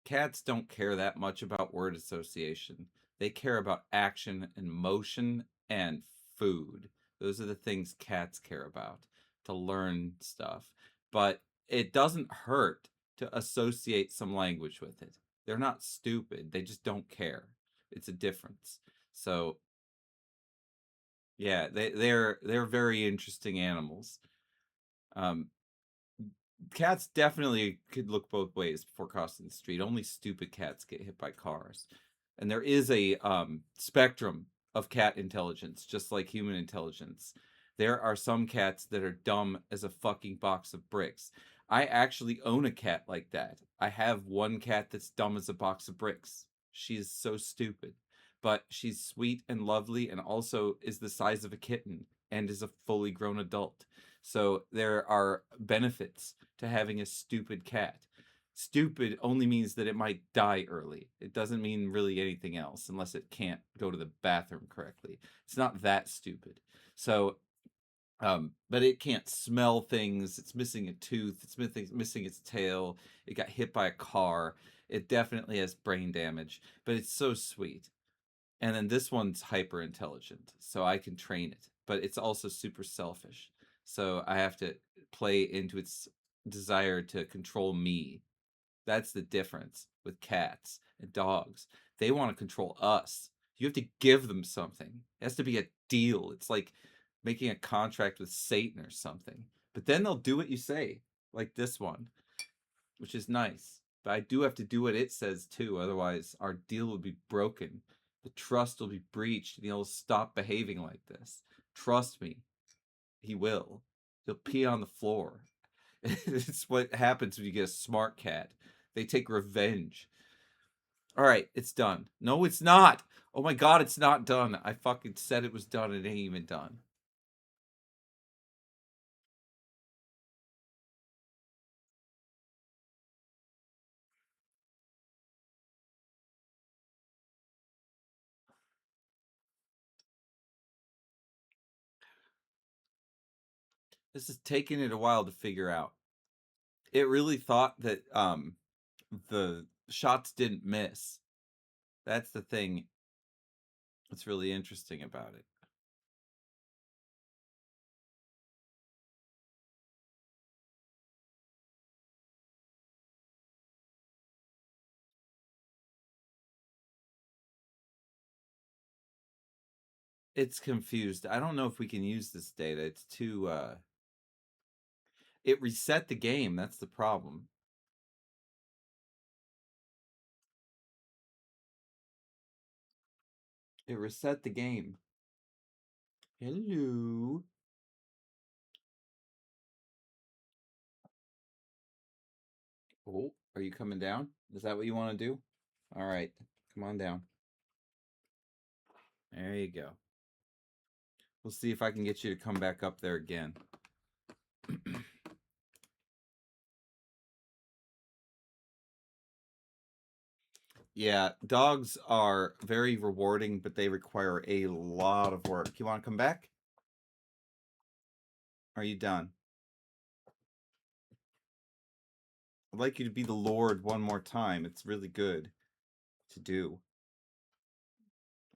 Cats don't care that much about word association. They care about action and motion and food. Those are the things cats care about, to learn stuff. But it doesn't hurt to associate some language with it. They're not stupid. They just don't care. It's a difference. So yeah, they're very interesting animals. Cats definitely could look both ways before crossing the street. Only stupid cats get hit by cars. And there is a spectrum of cat intelligence, just like human intelligence. There are some cats that are dumb as a fucking box of bricks. I actually own a cat like that. I have one cat that's dumb as a box of bricks. She's so stupid. But she's sweet and lovely and also is the size of a kitten and is a fully grown adult. So there are benefits to having a stupid cat. Stupid only means that it might die early. It doesn't mean really anything else unless it can't go to the bathroom correctly. It's not that stupid. So, but it can't smell things. It's missing a tooth. It's missing its tail. It got hit by a car. It definitely has brain damage, but it's so sweet. And then this one's hyper intelligent, so I can train it, but it's also super selfish. So I have to play into its desire to control me. That's the difference with cats and dogs. They want to control us. You have to give them something. It has to be a deal. It's like making a contract with Satan or something. But then they'll do what you say, like this one, which is nice. But I do have to do what it says too, otherwise our deal will be broken. The trust will be breached, and he'll stop behaving like this. Trust me, he will. He'll pee on the floor. It's what happens when you get a smart cat. They take revenge. All right, it's done. No, it's not. Oh my god, it's not done. I fucking said it was done and it ain't even done. This is taking it a while to figure out. It really thought that the shots didn't miss. That's the thing that's really interesting about it. It's confused. I don't know if we can use this data. It's too it reset the game. That's the problem. It reset the game. Hello. Oh, are you coming down? Is that what you want to do? All right. Come on down. There you go. We'll see if I can get you to come back up there again. Yeah, dogs are very rewarding, but they require a lot of work. You want to come back? Are you done? I'd like you to be the Lord one more time. It's really good to do.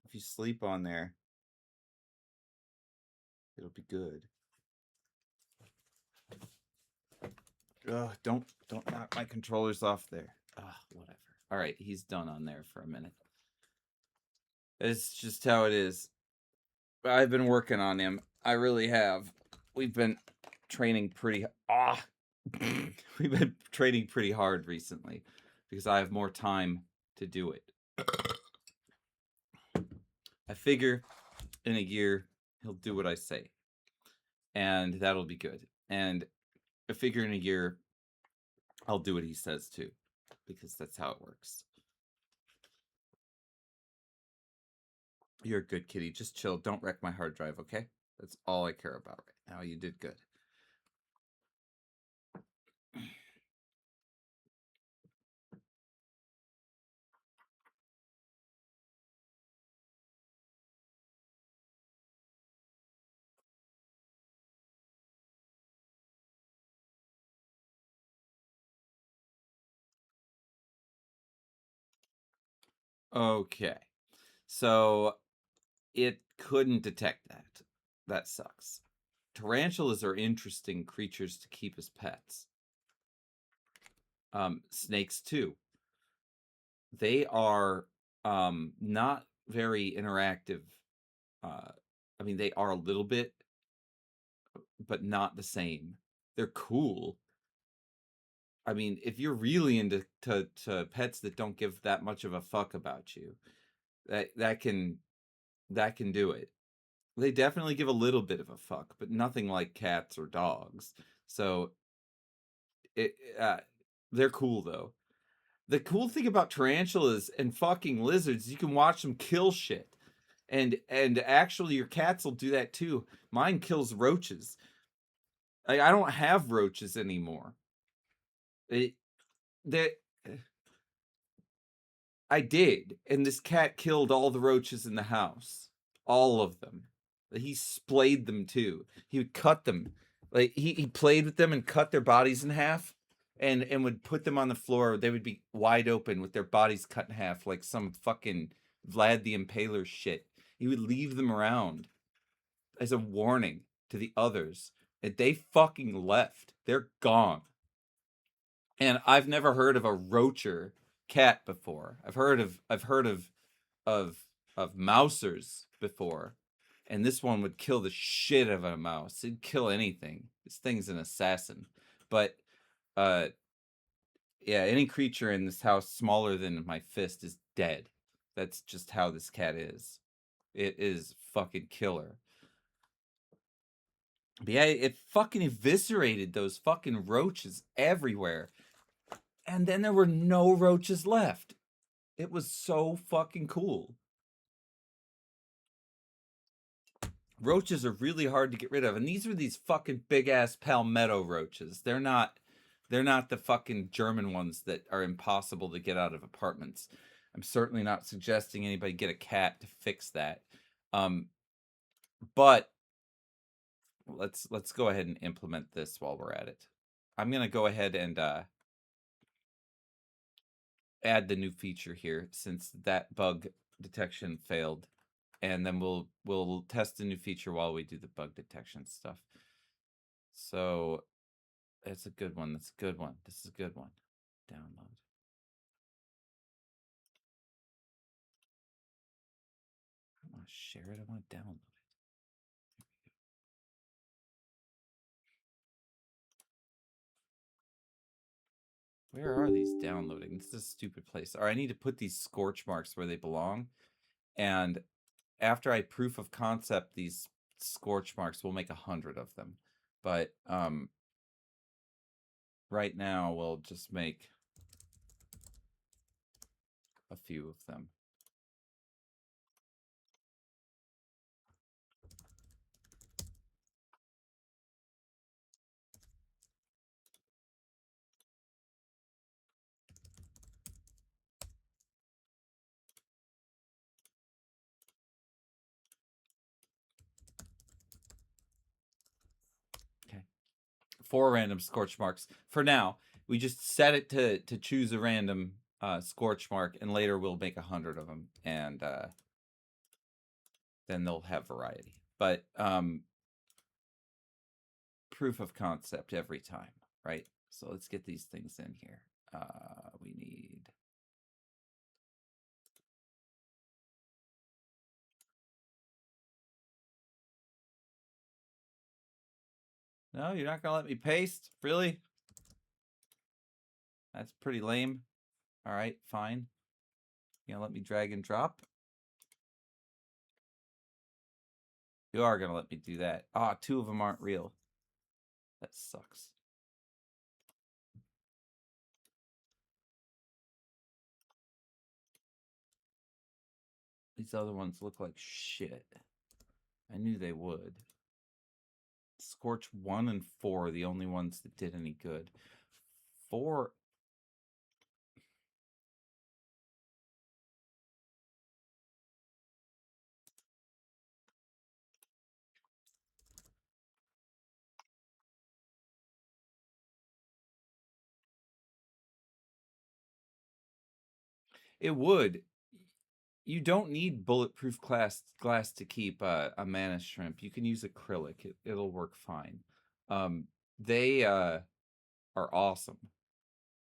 If you sleep on there, it'll be good. Ugh, don't knock my controllers off there. Ugh, whatever. All right, he's done on there for a minute. It's just how it is. I've been working on him. I really have. We've been training pretty we've been training pretty hard recently because I have more time to do it. I figure in a year he'll do what I say, and that'll be good. And I figure in a year I'll do what he says too, because that's how it works. You're a good kitty. Just chill. Don't wreck my hard drive, okay? That's all I care about right now. You did good. Okay. So it couldn't detect that. That sucks. Tarantulas are interesting creatures to keep as pets. Snakes too. They are not very interactive. I mean, they are a little bit, but not the same. They're cool. I mean, if you're really into to pets that don't give that much of a fuck about you, that can do it. They definitely give a little bit of a fuck, but nothing like cats or dogs. So they're cool though. The cool thing about tarantulas and fucking lizards, you can watch them kill shit. And actually your cats will do that too. Mine kills roaches. I don't have roaches anymore. I did, and this cat killed all the roaches in the house. All of them. He splayed them too. He would cut them. Like he played with them and cut their bodies in half and would put them on the floor. They would be wide open with their bodies cut in half like some fucking Vlad the Impaler shit. He would leave them around as a warning to the others. And they fucking left. They're gone. And I've never heard of a roacher cat before. I've heard of mousers before, and this one would kill the shit out of a mouse. It'd kill anything. This thing's an assassin. But yeah, any creature in this house smaller than my fist is dead. That's just how this cat is. It is fucking killer. But yeah, it fucking eviscerated those fucking roaches everywhere. And then there were no roaches left. It was so fucking cool. Roaches are really hard to get rid of. And these were these fucking big-ass palmetto roaches. They're not the fucking German ones that are impossible to get out of apartments. I'm certainly not suggesting anybody get a cat to fix that. But let's go ahead and implement this while we're at it. I'm going to go ahead and add the new feature here since that bug detection failed, and then we'll test the new feature while we do the bug detection stuff. So it's a good one. That's a good one. This is a good one. Download. I don't want to share it. I want to download it. Where are these downloading? This is a stupid place. All right, I need to put these scorch marks where they belong. And after I proof of concept these scorch marks, we'll make 100 of them. But right now we'll just make a few of them. Okay. 4 random scorch marks. For now, we just set it to choose a random scorch mark, and later we'll make 100 of them, and then they'll have variety. But proof of concept every time, right? So let's get these things in here. We need... No, you're not going to let me paste? Really? That's pretty lame. All right, fine. You going to let me drag and drop? You are going to let me do that. Ah, 2 of them aren't real. That sucks. These other ones look like shit. I knew they would. Scorch 1 and 4 are the only ones that did any good. 4... It would. You don't need bulletproof glass to keep a mana shrimp. You can use acrylic. It'll work fine. They are awesome.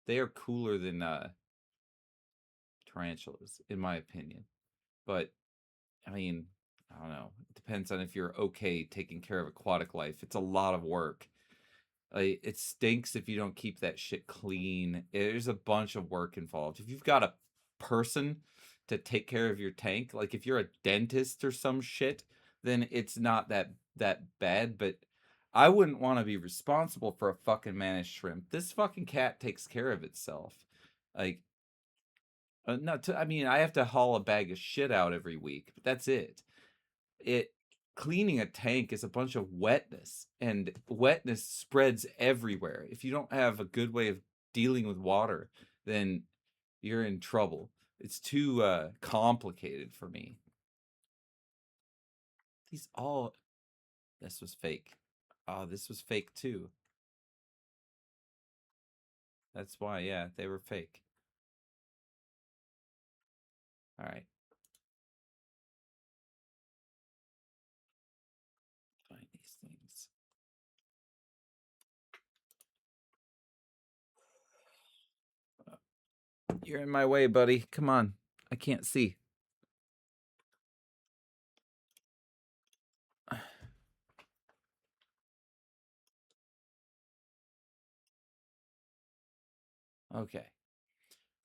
They are cooler than tarantulas, in my opinion. But, I mean, I don't know. It depends on if you're okay taking care of aquatic life. It's a lot of work. It stinks if you don't keep that shit clean. There's a bunch of work involved. If you've got a person to take care of your tank, like if you're a dentist or some shit, then it's not that bad. But I wouldn't want to be responsible for a fucking managed shrimp. This fucking cat takes care of itself. Like, I mean, I have to haul a bag of shit out every week, but that's it. Cleaning a tank is a bunch of wetness, and wetness spreads everywhere. If you don't have a good way of dealing with water, then you're in trouble. It's too complicated for me. This was fake. Oh, this was fake too. That's why, yeah, they were fake. All right. Find these things. You're in my way, buddy. Come on. I can't see. Okay.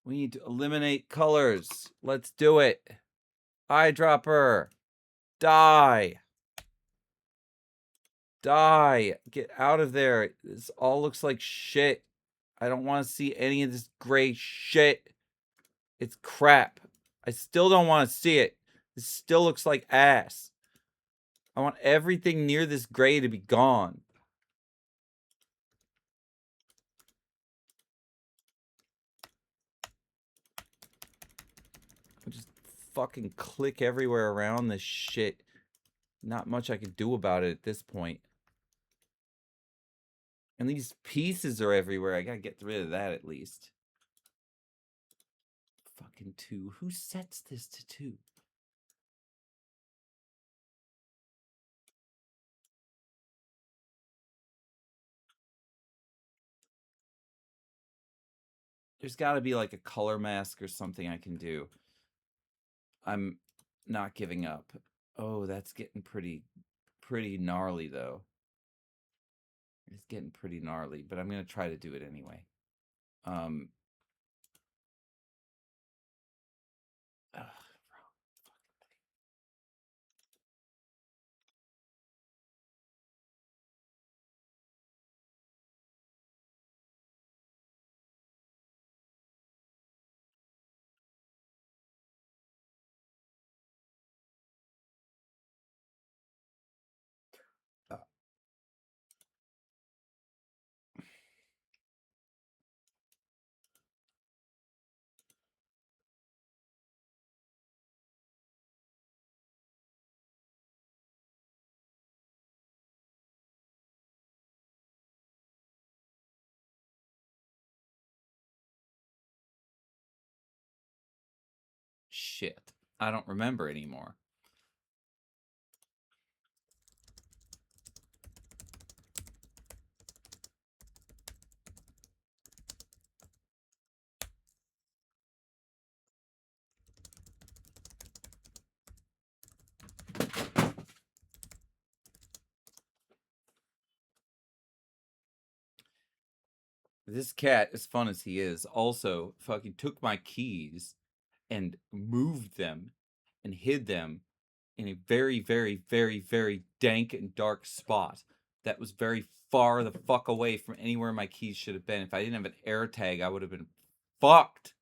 We need to eliminate colors. Let's do it. Eyedropper. Die. Die. Get out of there. This all looks like shit. I don't want to see any of this gray shit. It's crap. I still don't want to see it. This still looks like ass. I want everything near this gray to be gone. I just fucking click everywhere around this shit. Not much I can do about it at this point. And these pieces are everywhere. I gotta get rid of that at least. Fucking 2. Who sets this to 2? There's gotta be like a color mask or something I can do. I'm not giving up. Oh, that's getting pretty gnarly though. It's getting pretty gnarly, but I'm gonna try to do it anyway. Ugh, shit. I don't remember anymore. This cat, as fun as he is, also fucking took my keys and moved them and hid them in a very, very, very, very dank and dark spot that was very far the fuck away from anywhere my keys should have been. If I didn't have an air tag, I would have been fucked.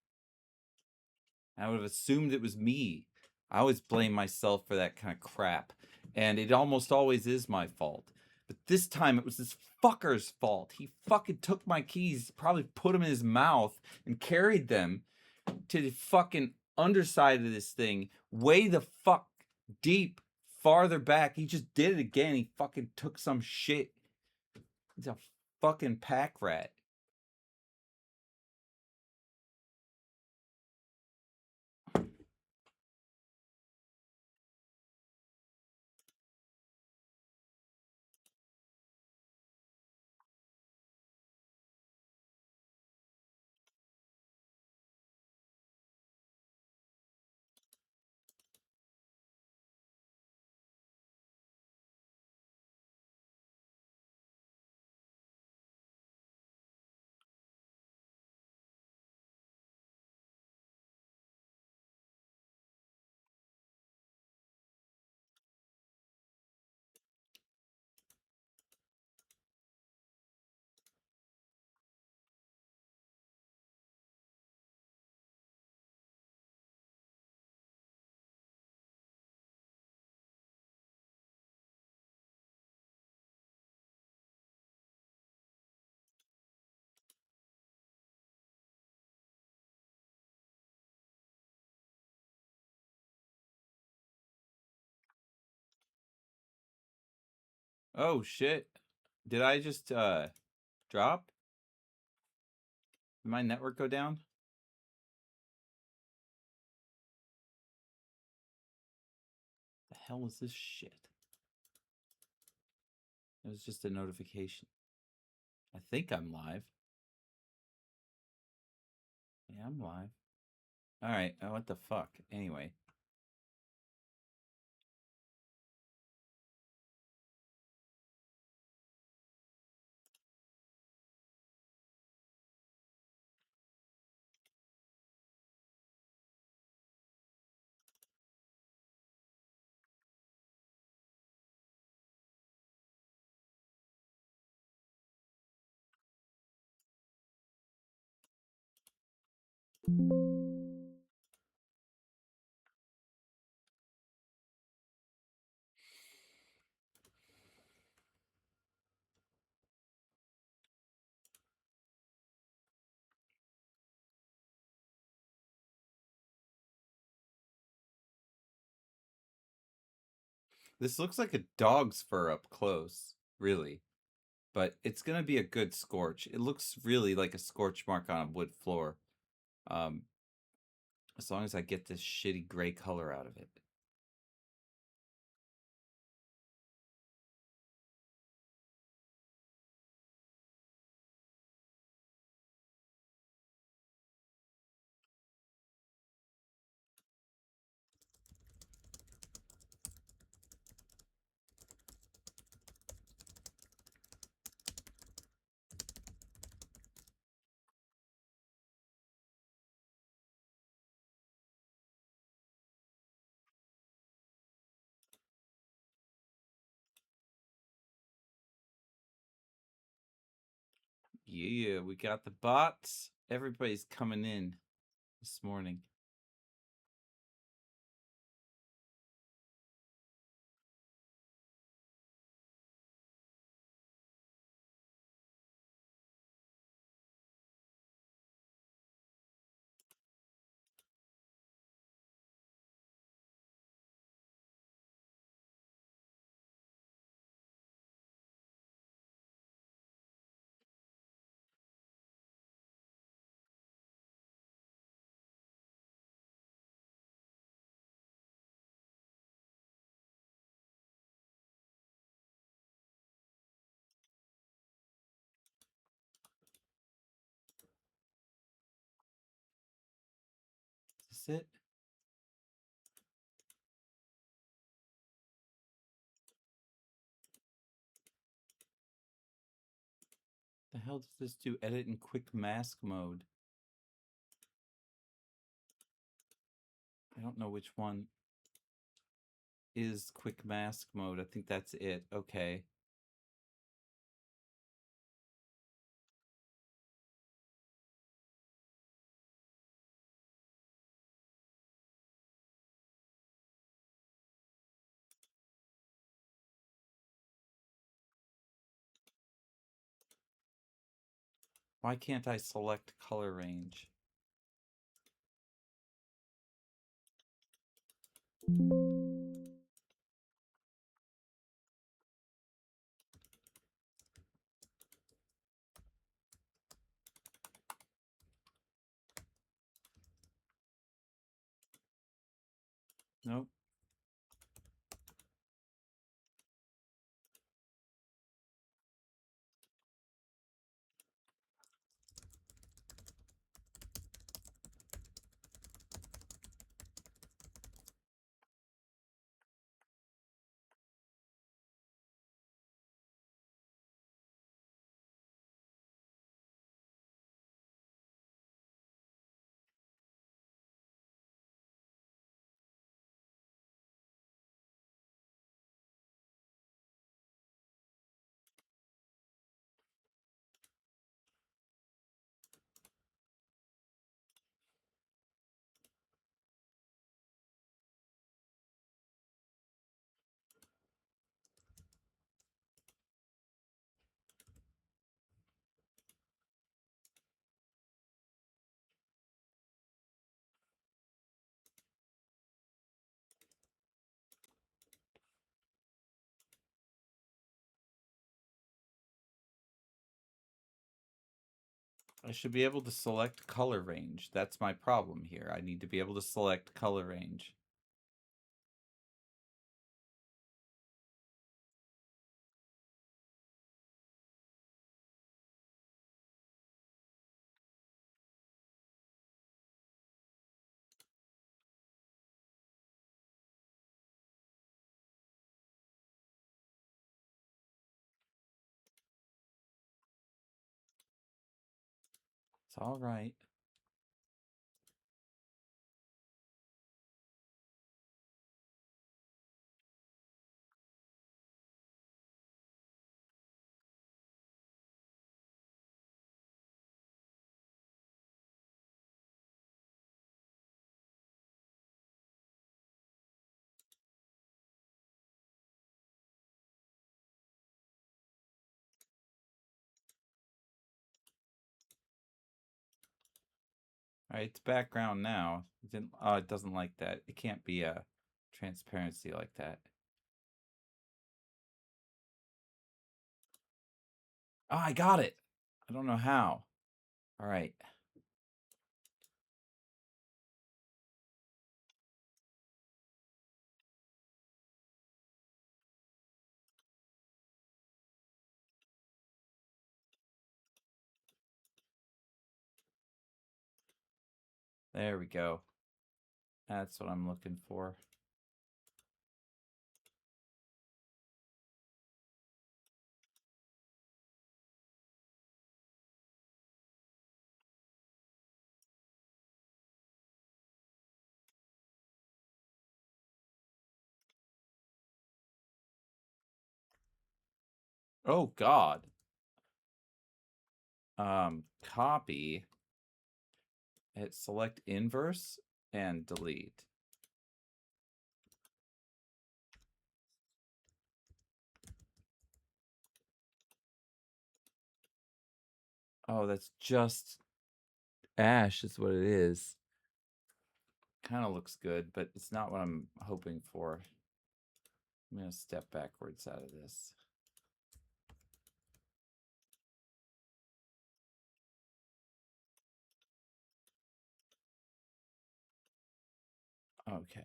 I would have assumed it was me. I always blame myself for that kind of crap, and it almost always is my fault. But this time it was this fucker's fault. He fucking took my keys, probably put them in his mouth, and carried them to the fucking underside of this thing, way the fuck deep, farther back. He just did it again. He fucking took some shit. He's a fucking pack rat. Oh shit. Did I just drop? Did my network go down? The hell is this shit? It was just a notification. I think I'm live. Yeah, I'm live. All right. Oh, what the fuck? Anyway. This looks like a dog's fur up close, really. But it's going to be a good scorch. It looks really like a scorch mark on a wood floor. As long as I get this shitty gray color out of it. Yeah, we got the bots. Everybody's coming in this morning. Is this it? The hell does this do? Edit in quick mask mode. I don't know which one is quick mask mode. I think that's it. Okay. Why can't I select color range? Nope. I should be able to select color range. That's my problem here. I need to be able to select color range. It's all right. All right, it's background now. It didn't, oh, it doesn't like that. It can't be a transparency like that. Oh, I got it. I don't know how. All right. There we go. That's what I'm looking for. Oh God. Copy. Hit select inverse and delete. Oh, that's just ash is what it is. Kind of looks good, but it's not what I'm hoping for. I'm going to step backwards out of this. Okay.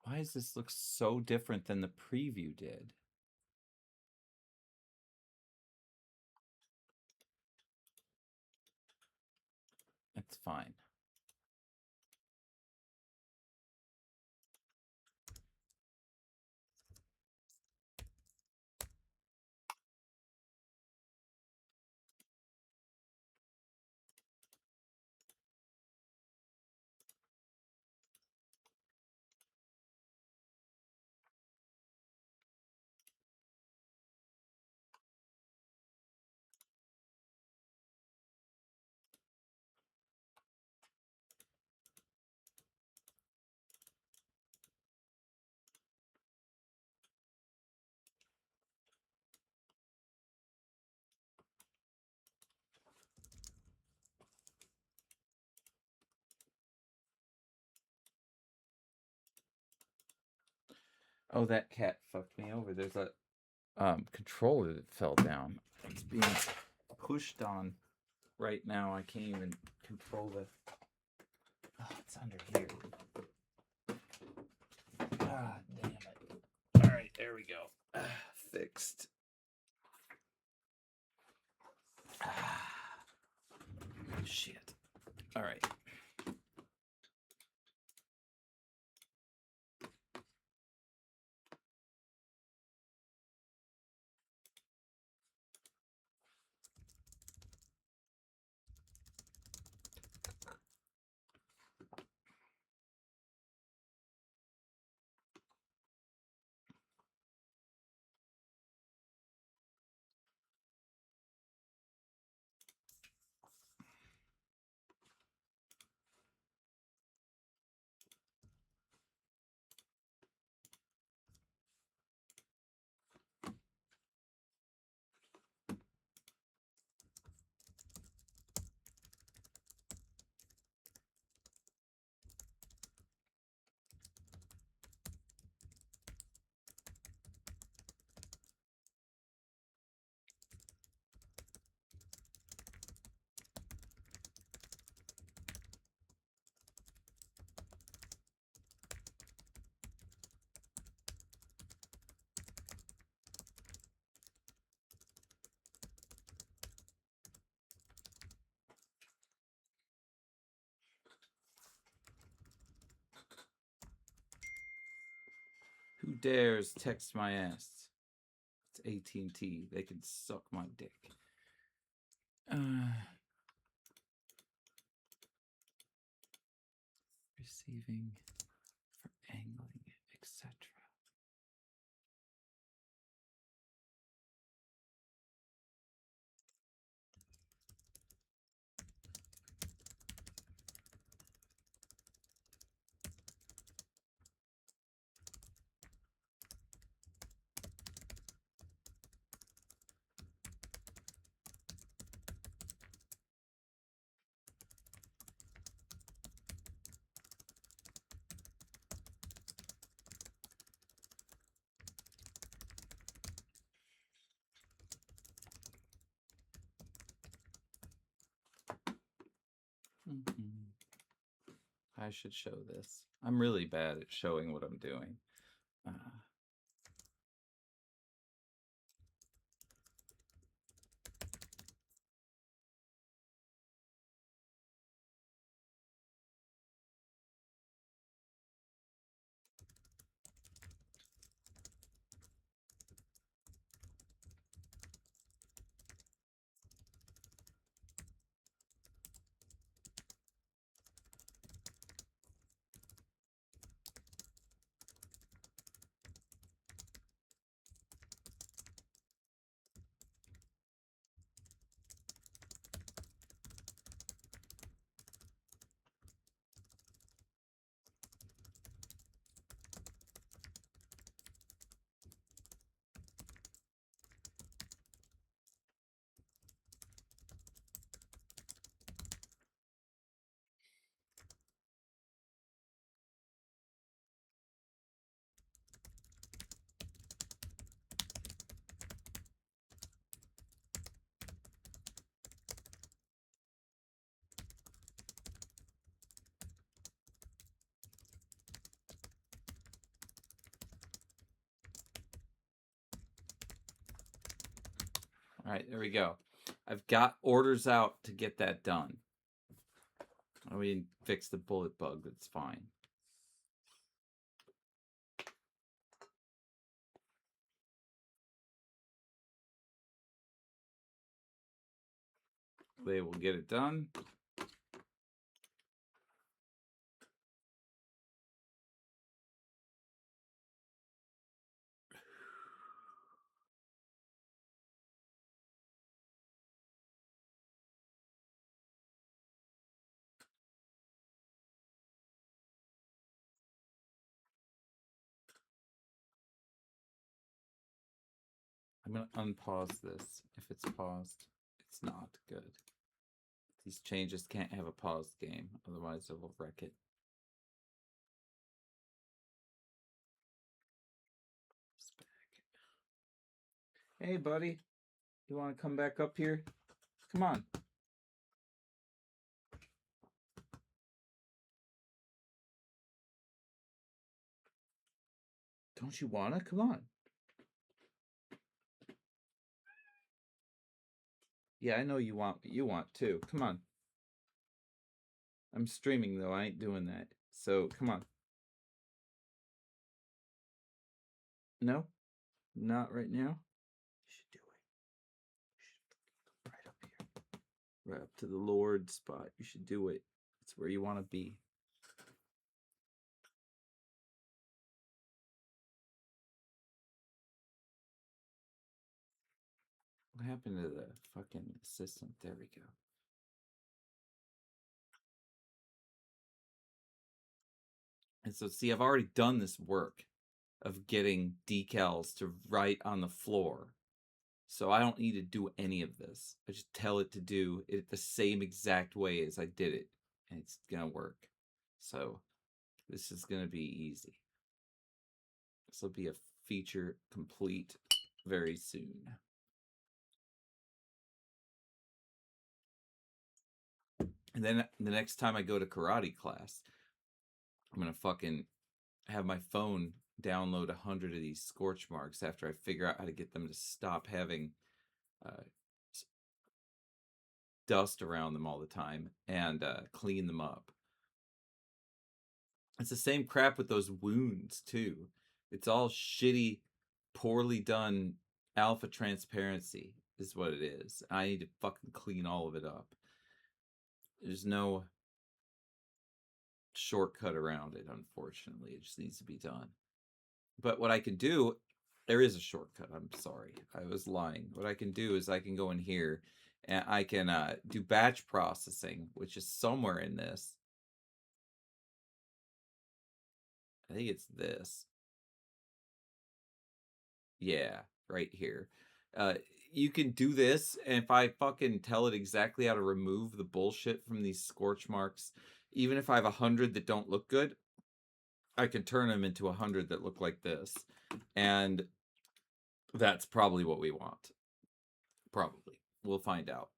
Why does this look so different than the preview did? That's fine. Oh, that cat fucked me over. There's a controller that fell down. It's being pushed on right now. I can't even control the. Oh, it's under here. Ah, damn it. All right, there we go. Fixed. Shit. All right. Who dares text my ass? It's AT&T. They can suck my dick. Receiving for angling, etc. I should show this. I'm really bad at showing what I'm doing. All right, there we go. I've got orders out to get that done. I mean, fix the bullet bug. That's fine. They will get it done. I'm going to unpause this. If it's paused, it's not good. These changes can't have a paused game, otherwise it will wreck it. Hey, buddy. You want to come back up here? Come on. Don't you want to? Come on. Yeah, I know you want too. Come on. I'm streaming though. I ain't doing that. So come on. No? Not right now? You should do it. You should right up here. Right up to the Lord spot. You should do it. It's where you want to be. What happened to the fucking assistant? There we go. And so, see, I've already done this work of getting decals to write on the floor. So I don't need to do any of this. I just tell it to do it the same exact way as I did it, and it's going to work. So this is going to be easy. This will be a feature complete very soon. And then the next time I go to karate class, I'm going to fucking have my phone download 100 of these scorch marks after I figure out how to get them to stop having dust around them all the time and clean them up. It's the same crap with those wounds too. It's all shitty, poorly done alpha transparency is what it is. I need to fucking clean all of it up. There's no shortcut around it, unfortunately. It just needs to be done. But what I can do, there is a shortcut. I'm sorry. I was lying. What I can do is I can go in here and I can do batch processing, which is somewhere in this. I think it's this. Yeah, right here. You can do this, and if I fucking tell it exactly how to remove the bullshit from these scorch marks, even if I have 100 that don't look good, I can turn them into 100 that look like this. And that's probably what we want. Probably. We'll find out.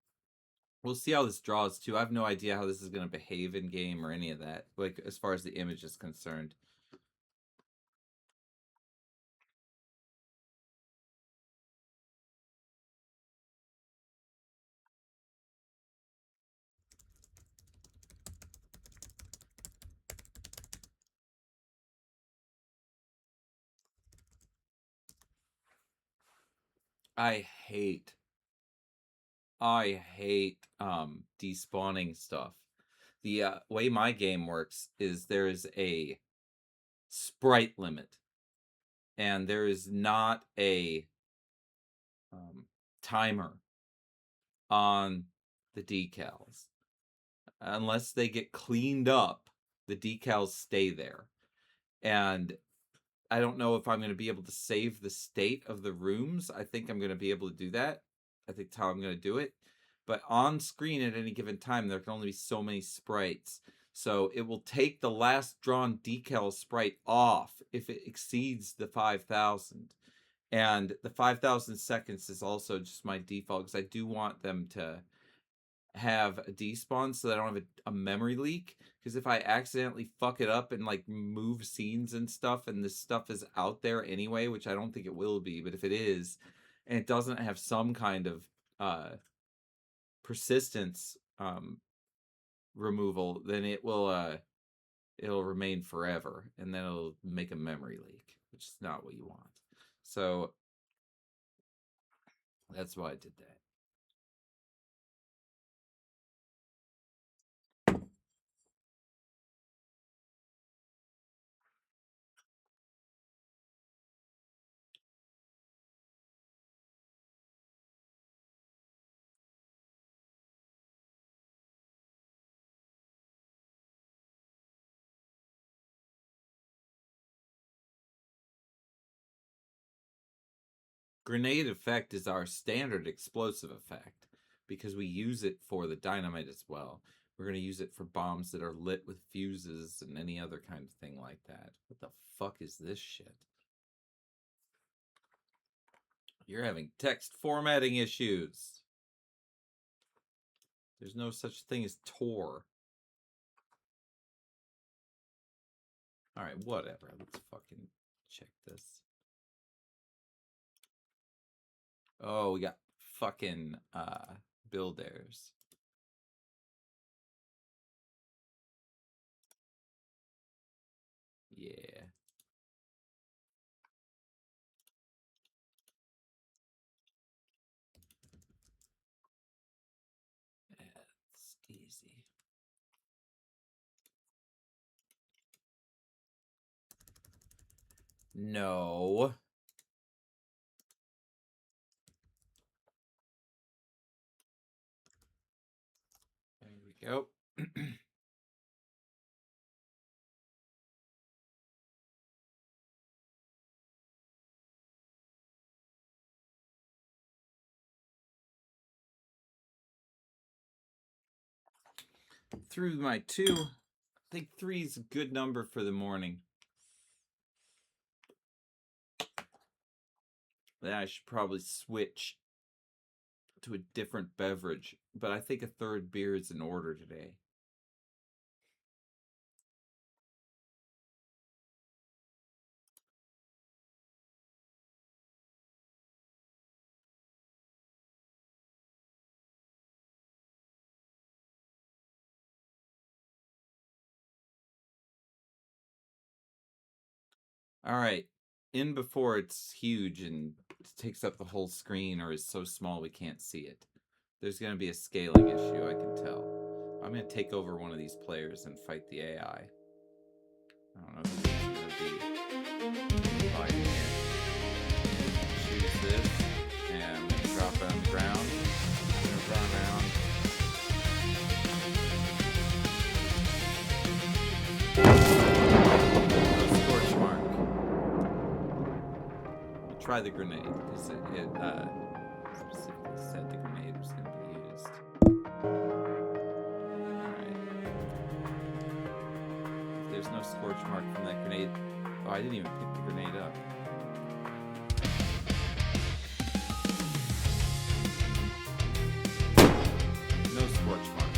We'll see how this draws too. I have no idea how this is going to behave in game or any of that, like as far as the image is concerned. I hate despawning stuff. The way my game works is there's a sprite limit, and there is not a timer on the decals. Unless they get cleaned up, the decals stay there. And I don't know if I'm going to be able to save the state of the rooms. I think I'm going to be able to do that. I think that's how I'm going to do it. But on screen at any given time, there can only be so many sprites. So it will take the last drawn decal sprite off if it exceeds the 5,000. And the 5,000 seconds is also just my default because I do want them to have a despawn so that I don't have a memory leak. Because if I accidentally fuck it up and like move scenes and stuff, and this stuff is out there anyway, which I don't think it will be, but if it is, and it doesn't have some kind of persistence removal, then it will it'll remain forever, and then it'll make a memory leak, which is not what you want. So that's why I did that. Grenade effect is our standard explosive effect because we use it for the dynamite as well. We're going to use it for bombs that are lit with fuses and any other kind of thing like that. What the fuck is this shit? You're having text formatting issues. There's no such thing as Tor. Alright, whatever. Let's fucking check this. Oh, we got fucking builders. Yeah. That's easy. No. There we go. Through my 2. I think 3 is a good number for the morning. Then I should probably switch to a different beverage, but I think a third beer is in order today. All right. in before it's huge and takes up the whole screen or is so small we can't see it. There's going to be a scaling issue, I can tell. I'm going to take over one of these players and fight the AI. I don't know who it's going to be. Fight here. Choose this, and I'm going to drop it on the ground. I'm going to run around. No scorch mark. We'll try the grenade, because it specifically said the grenade was going to be used. Alright. If there's no scorch mark from that grenade... Oh, I didn't even pick the grenade up. No scorch mark.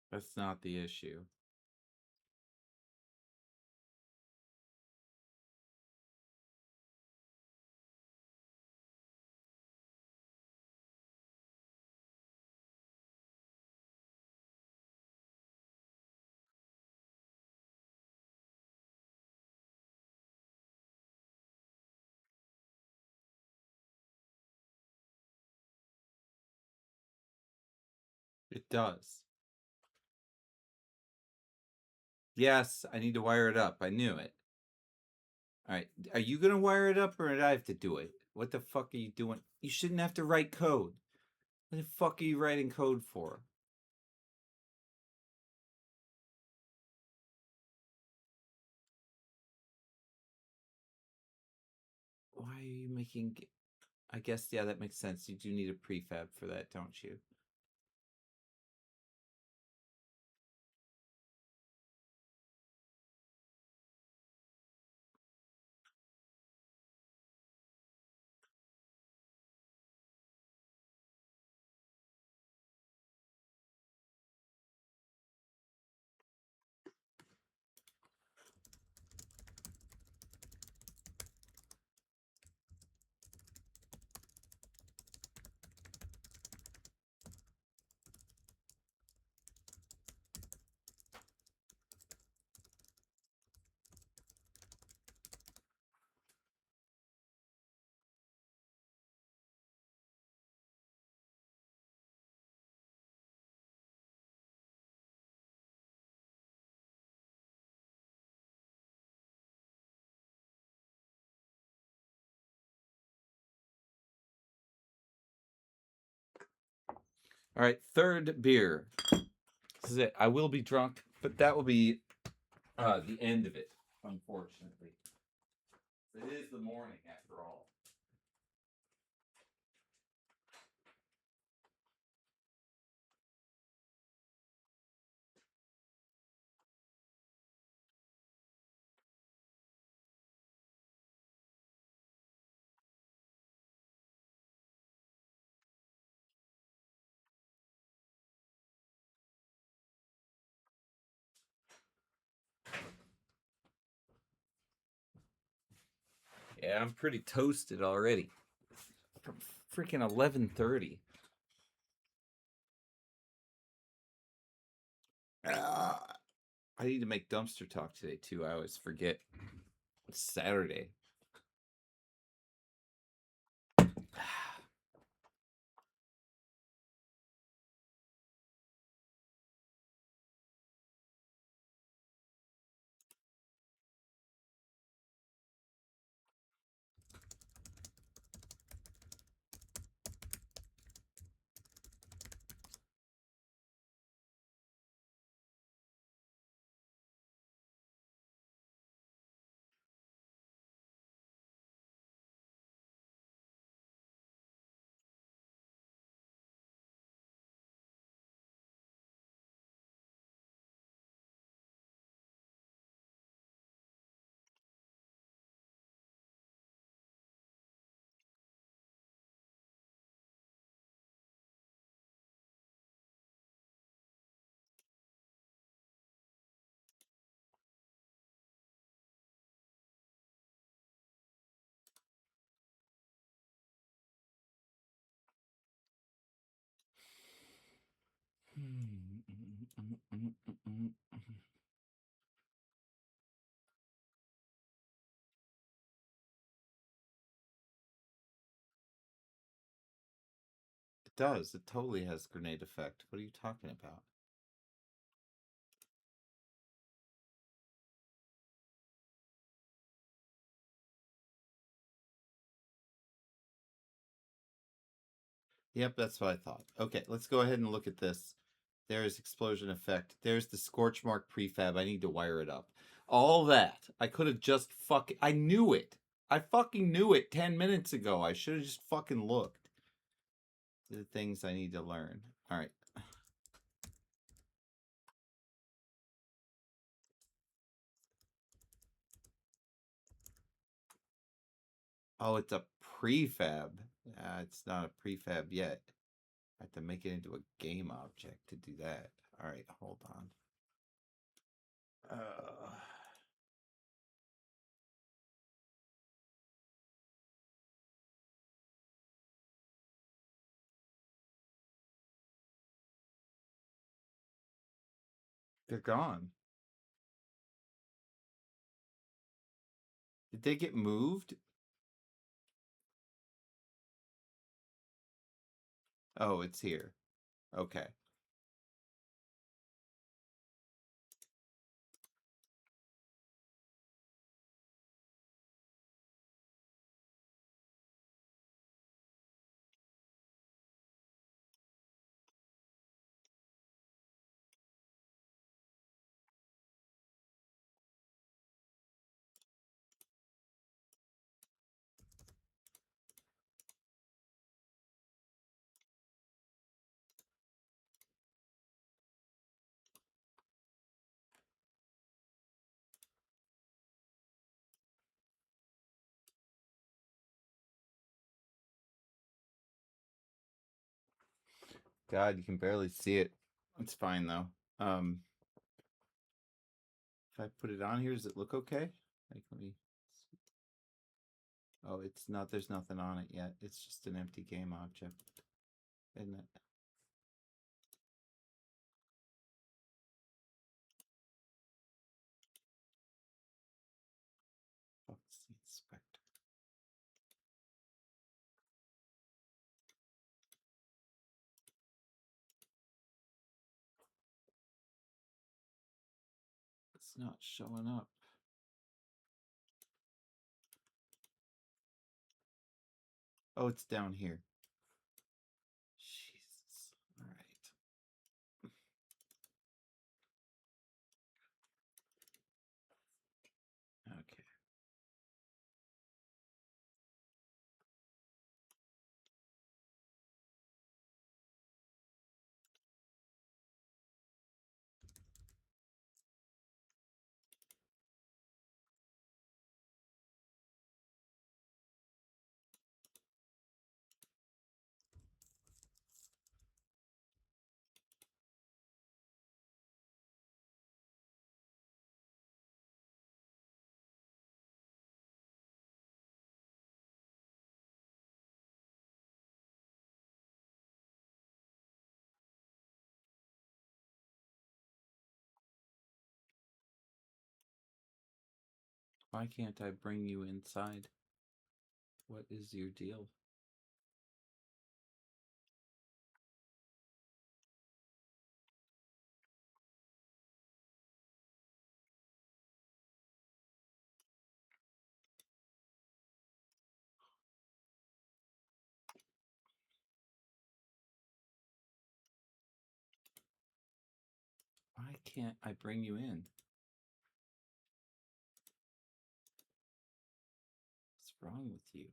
That's not the issue. It does. Yes, I need to wire it up. I knew it. Alright, are you gonna wire it up or did I have to do it? What the fuck are you doing? You shouldn't have to write code. What the fuck are you writing code for? Why are you making... I guess, yeah, that makes sense. You do need a prefab for that, don't you? All right, third beer. This is it. I will be drunk, but that will be the end of it, unfortunately. It is the morning, after all. Yeah, I'm pretty toasted already. From freaking 11:30. I need to make dumpster talk today too. I always forget. It's Saturday. It does. It totally has grenade effect. What are you talking about? Yep, that's what I thought. Okay, let's go ahead and look at this. There's explosion effect. There's the scorch mark prefab. I need to wire it up. All that. I could have just I knew it. I fucking knew it 10 minutes ago. I should have just fucking looked. The things I need to learn. All right. Oh, it's a prefab. It's not a prefab yet. I have to make it into a game object to do that. All right, hold on. They're gone. Did they get moved? Oh, it's here. Okay. God, you can barely see it. It's fine though. If I put it on here, does it look okay? Like, let me. Oh, it's not. There's nothing on it yet. It's just an empty game object, isn't it? Let's see, inspector. It's not showing up. Oh, it's down here. Jesus. All right. Okay. Why can't I bring you inside? What is your deal? Why can't I bring you in? What's wrong with you?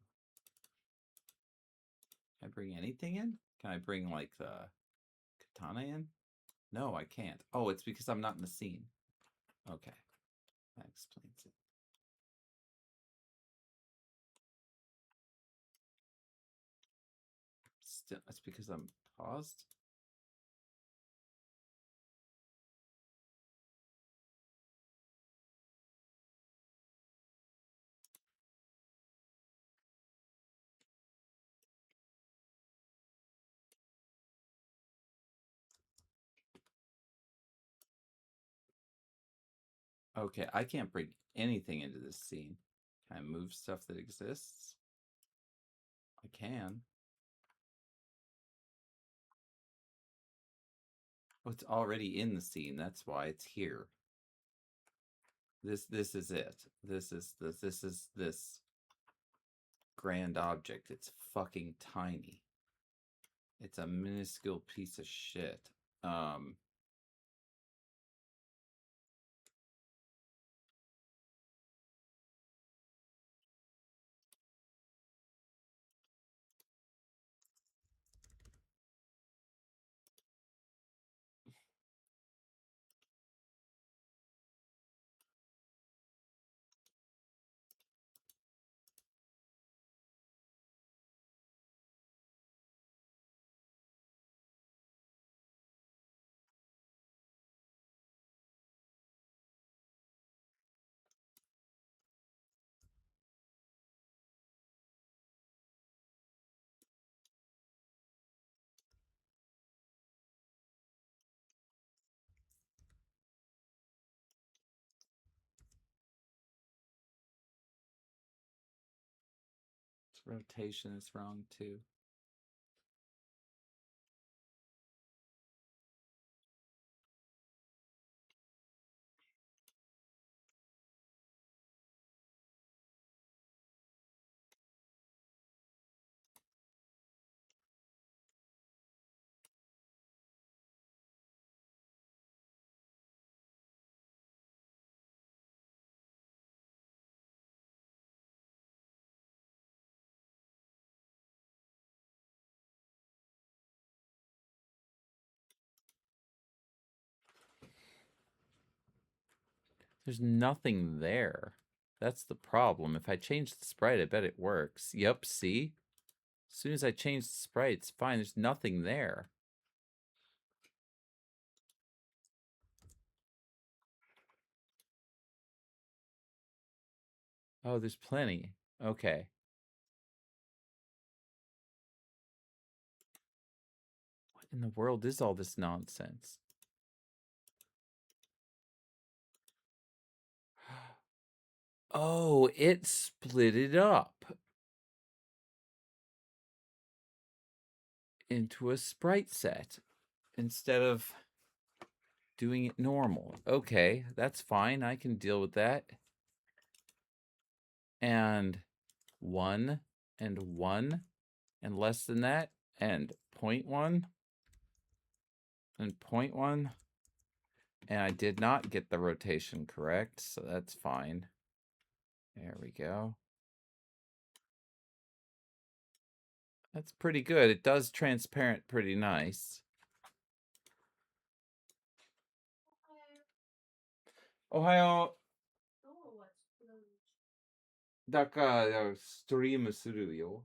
Can I bring anything in? Can I bring, like, the katana in? No, I can't. Oh, it's because I'm not in the scene. Okay. That explains it. Still, that's because I'm paused? Okay, I can't bring anything into this scene. Can I move stuff that exists? I can. Oh, it's already in the scene. That's why it's here. This is it. This is this grand object. It's fucking tiny. It's a minuscule piece of shit. Rotation is wrong too. There's nothing there. That's the problem. If I change the sprite, I bet it works. Yep, see? As soon as I change the sprite, it's fine. There's nothing there. Oh, there's plenty. Okay. What in the world is all this nonsense? Oh, it split it up into a sprite set instead of doing it normal. Okay, that's fine. I can deal with that. And 1 and 1 and less than that and 0.1 and 0.1. And I did not get the rotation correct, so that's fine. There we go. That's pretty good. It does transparent pretty nice. Ohayo. だからストリームするよ。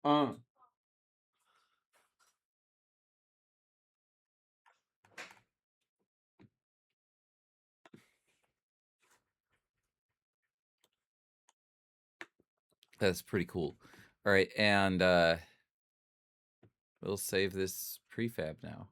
うん。That's pretty cool. All right, and we'll save this prefab now.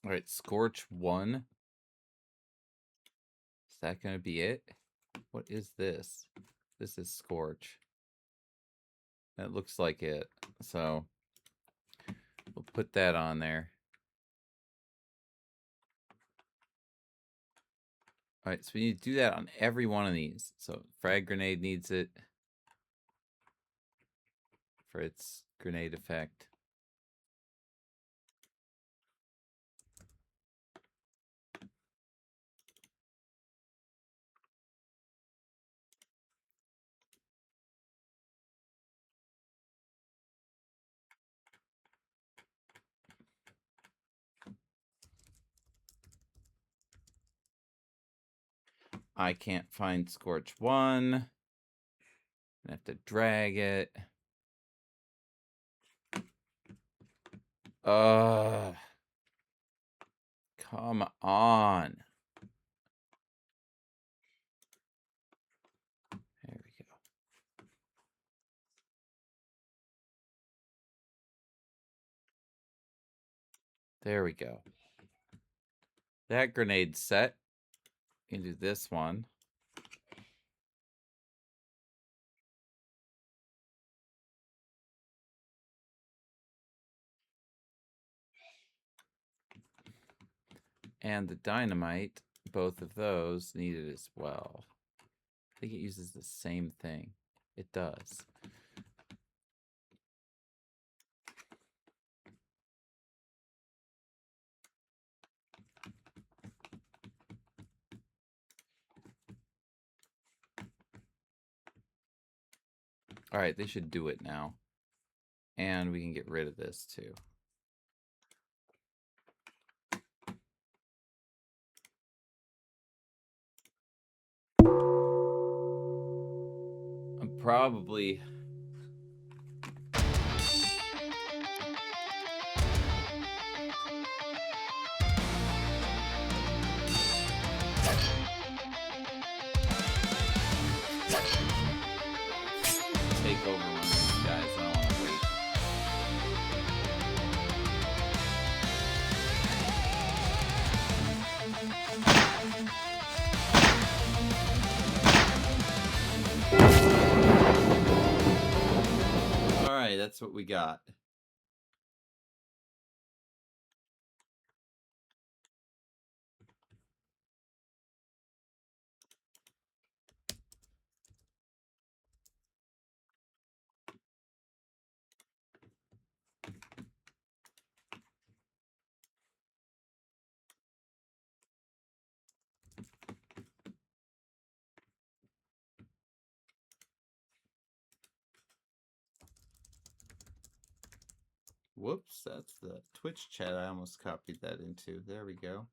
All right, Scorch 1. Is that going to be it? What is this? This is Scorch. That looks like it. So we'll put that on there. All right, so we need to do that on every one of these. So Frag Grenade needs it for its grenade effect. I can't find Scorch 1. I have to drag it. Come on. There we go. There we go. That grenade's set. You can do this one. And the dynamite, both of those need it as well. I think it uses the same thing. It does. All right, they should do it now. And we can get rid of this too. I'm probably... take over one of these guys. I don't want to wait. All right, that's what we got. Whoops, that's the Twitch chat. I almost copied that into. There we go.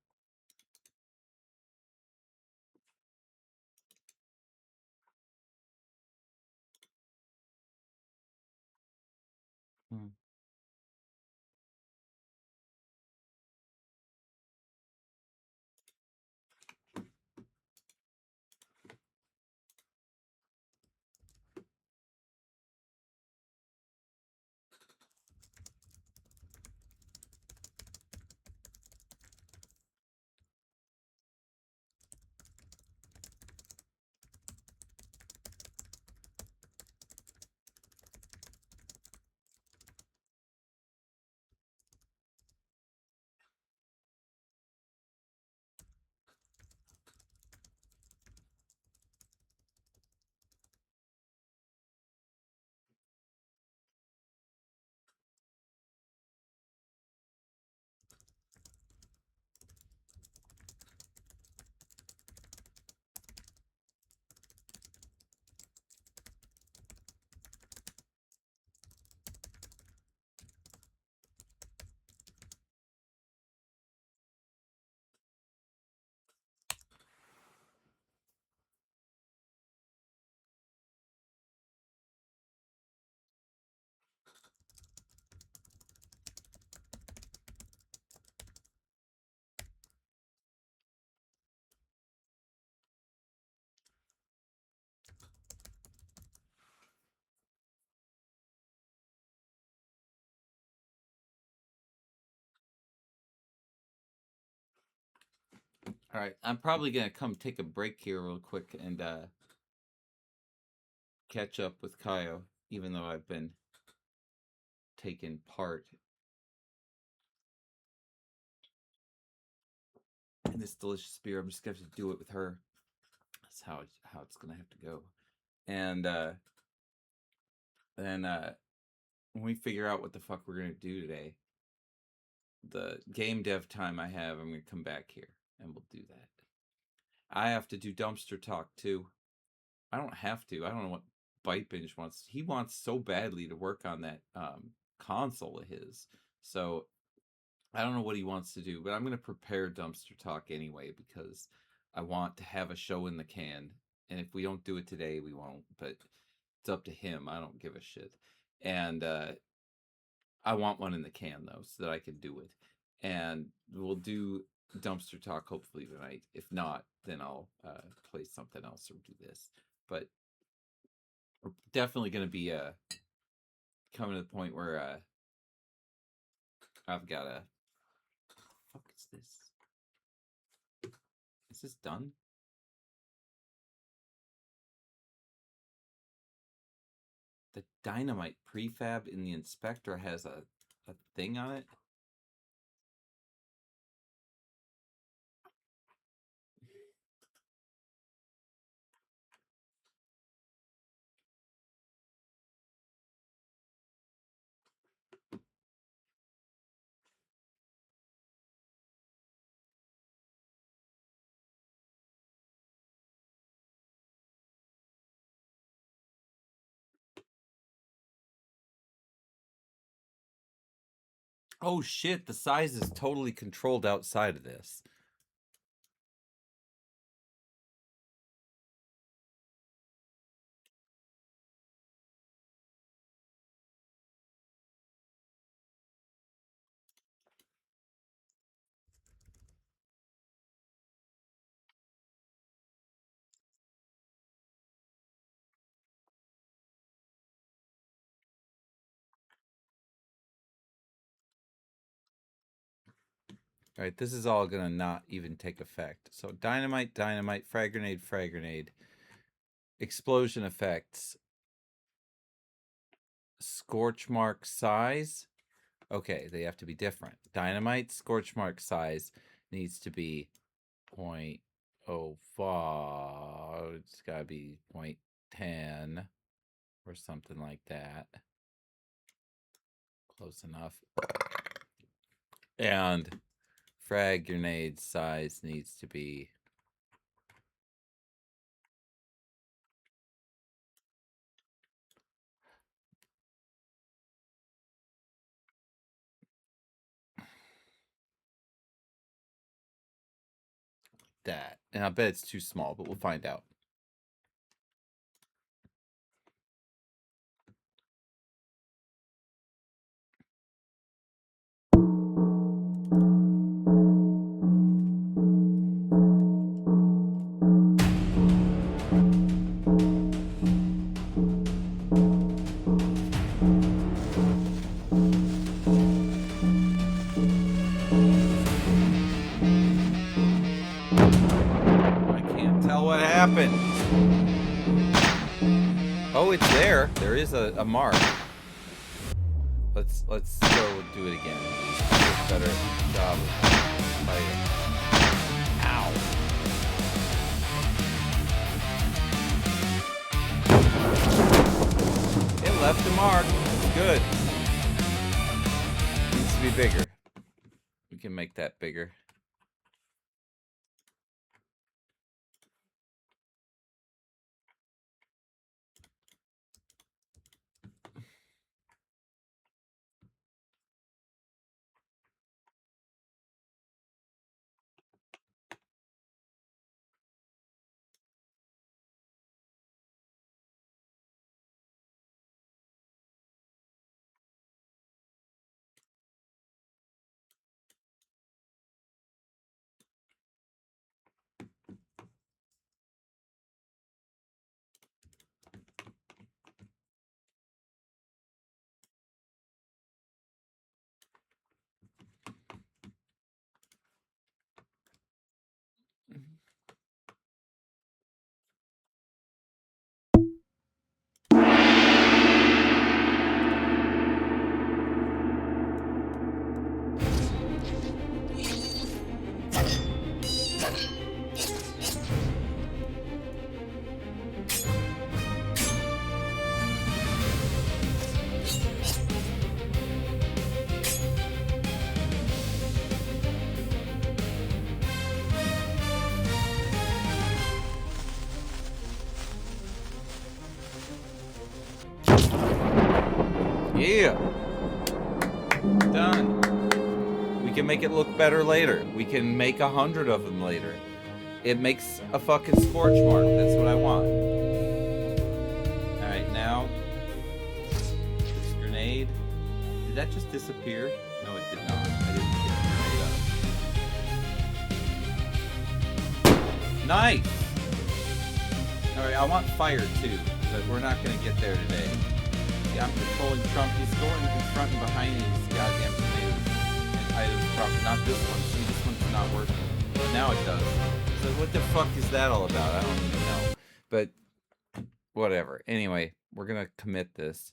All right, I'm probably gonna come take a break here real quick and catch up with Kaio, even though I've been taking part in this delicious beer. I'm just gonna have to do it with her. That's how it's gonna have to go. And then when we figure out what the fuck we're gonna do today, the game dev time I have, I'm gonna come back here and we'll do that. I have to do dumpster talk too. I don't have to. I don't know what Bite Binge wants. He wants so badly to work on that console of his. So I don't know what he wants to do, but I'm going to prepare dumpster talk anyway because I want to have a show in the can. And if we don't do it today, we won't. But it's up to him. I don't give a shit. And I want one in the can though, so that I can do it. And we'll do dumpster talk hopefully tonight. If not, then I'll play something else or do this. But we're definitely going to be coming to the point where I've got a. Fuck is this? Is this done? The dynamite prefab in the inspector has a thing on it. Oh shit, the size is totally controlled outside of this. All right, this is all gonna not even take effect. So dynamite, dynamite, frag grenade, frag grenade, explosion effects, scorch mark size. Okay, they have to be different. Dynamite scorch mark size needs to be 0.05. It's gotta be 0.10 or something like that. Close enough. And frag grenade size needs to be that. And I bet it's too small, but we'll find out. I can't tell what happened. Oh, it's there. There is a mark. Let's go do it again. Do a better job of fighting. Ow. It left a mark. Good. Needs to be bigger. We can make that bigger. Yeah. Done. We can make it look better later. We can make 100 of them later. It makes a fucking scorch mark. That's what I want. Alright, now. This grenade. Did that just disappear? No, it did not. I didn't pick the grenade up. Nice! Alright, I want fire too, but we're not gonna get there today. Yeah, I'm controlling Trump. He's going in front and behind these goddamn tomatoes and items proper. Not this one. See, this one's not working. But now it does. So what the fuck is that all about? I don't even know. But whatever. Anyway, we're gonna commit this.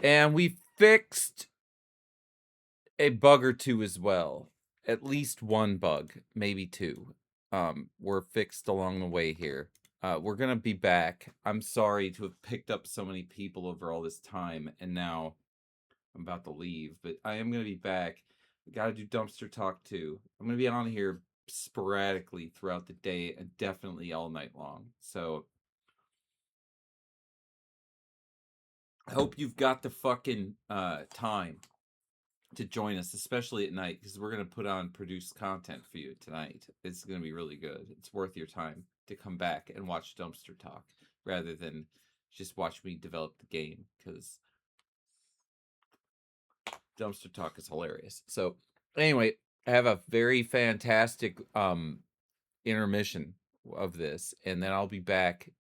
And we fixed a bug or two as well. At least one bug, maybe two. Were fixed along the way here. We're gonna be back. I'm sorry to have picked up so many people over all this time, and now I'm about to leave, but I am gonna be back. We gotta do dumpster talk too. I'm gonna be on here sporadically throughout the day and definitely all night long. So I hope you've got the fucking time to join us, especially at night, because we're going to put on produced content for you tonight. It's going to be really good. It's worth your time to come back and watch Dumpster Talk rather than just watch me develop the game, because Dumpster Talk is hilarious. So anyway, I have a very fantastic intermission of this, and then I'll be back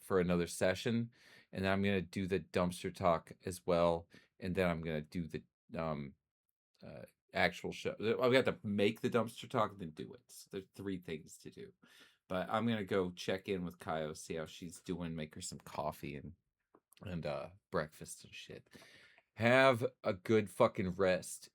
for another session, and then I'm going to do the Dumpster Talk as well, and then I'm going to do the actual show. I've got to make the Dumpster Talk and then do it. So there's 3 things to do. But I'm gonna go check in with Kaio, see how she's doing, make her some coffee and breakfast and shit. Have a good fucking rest.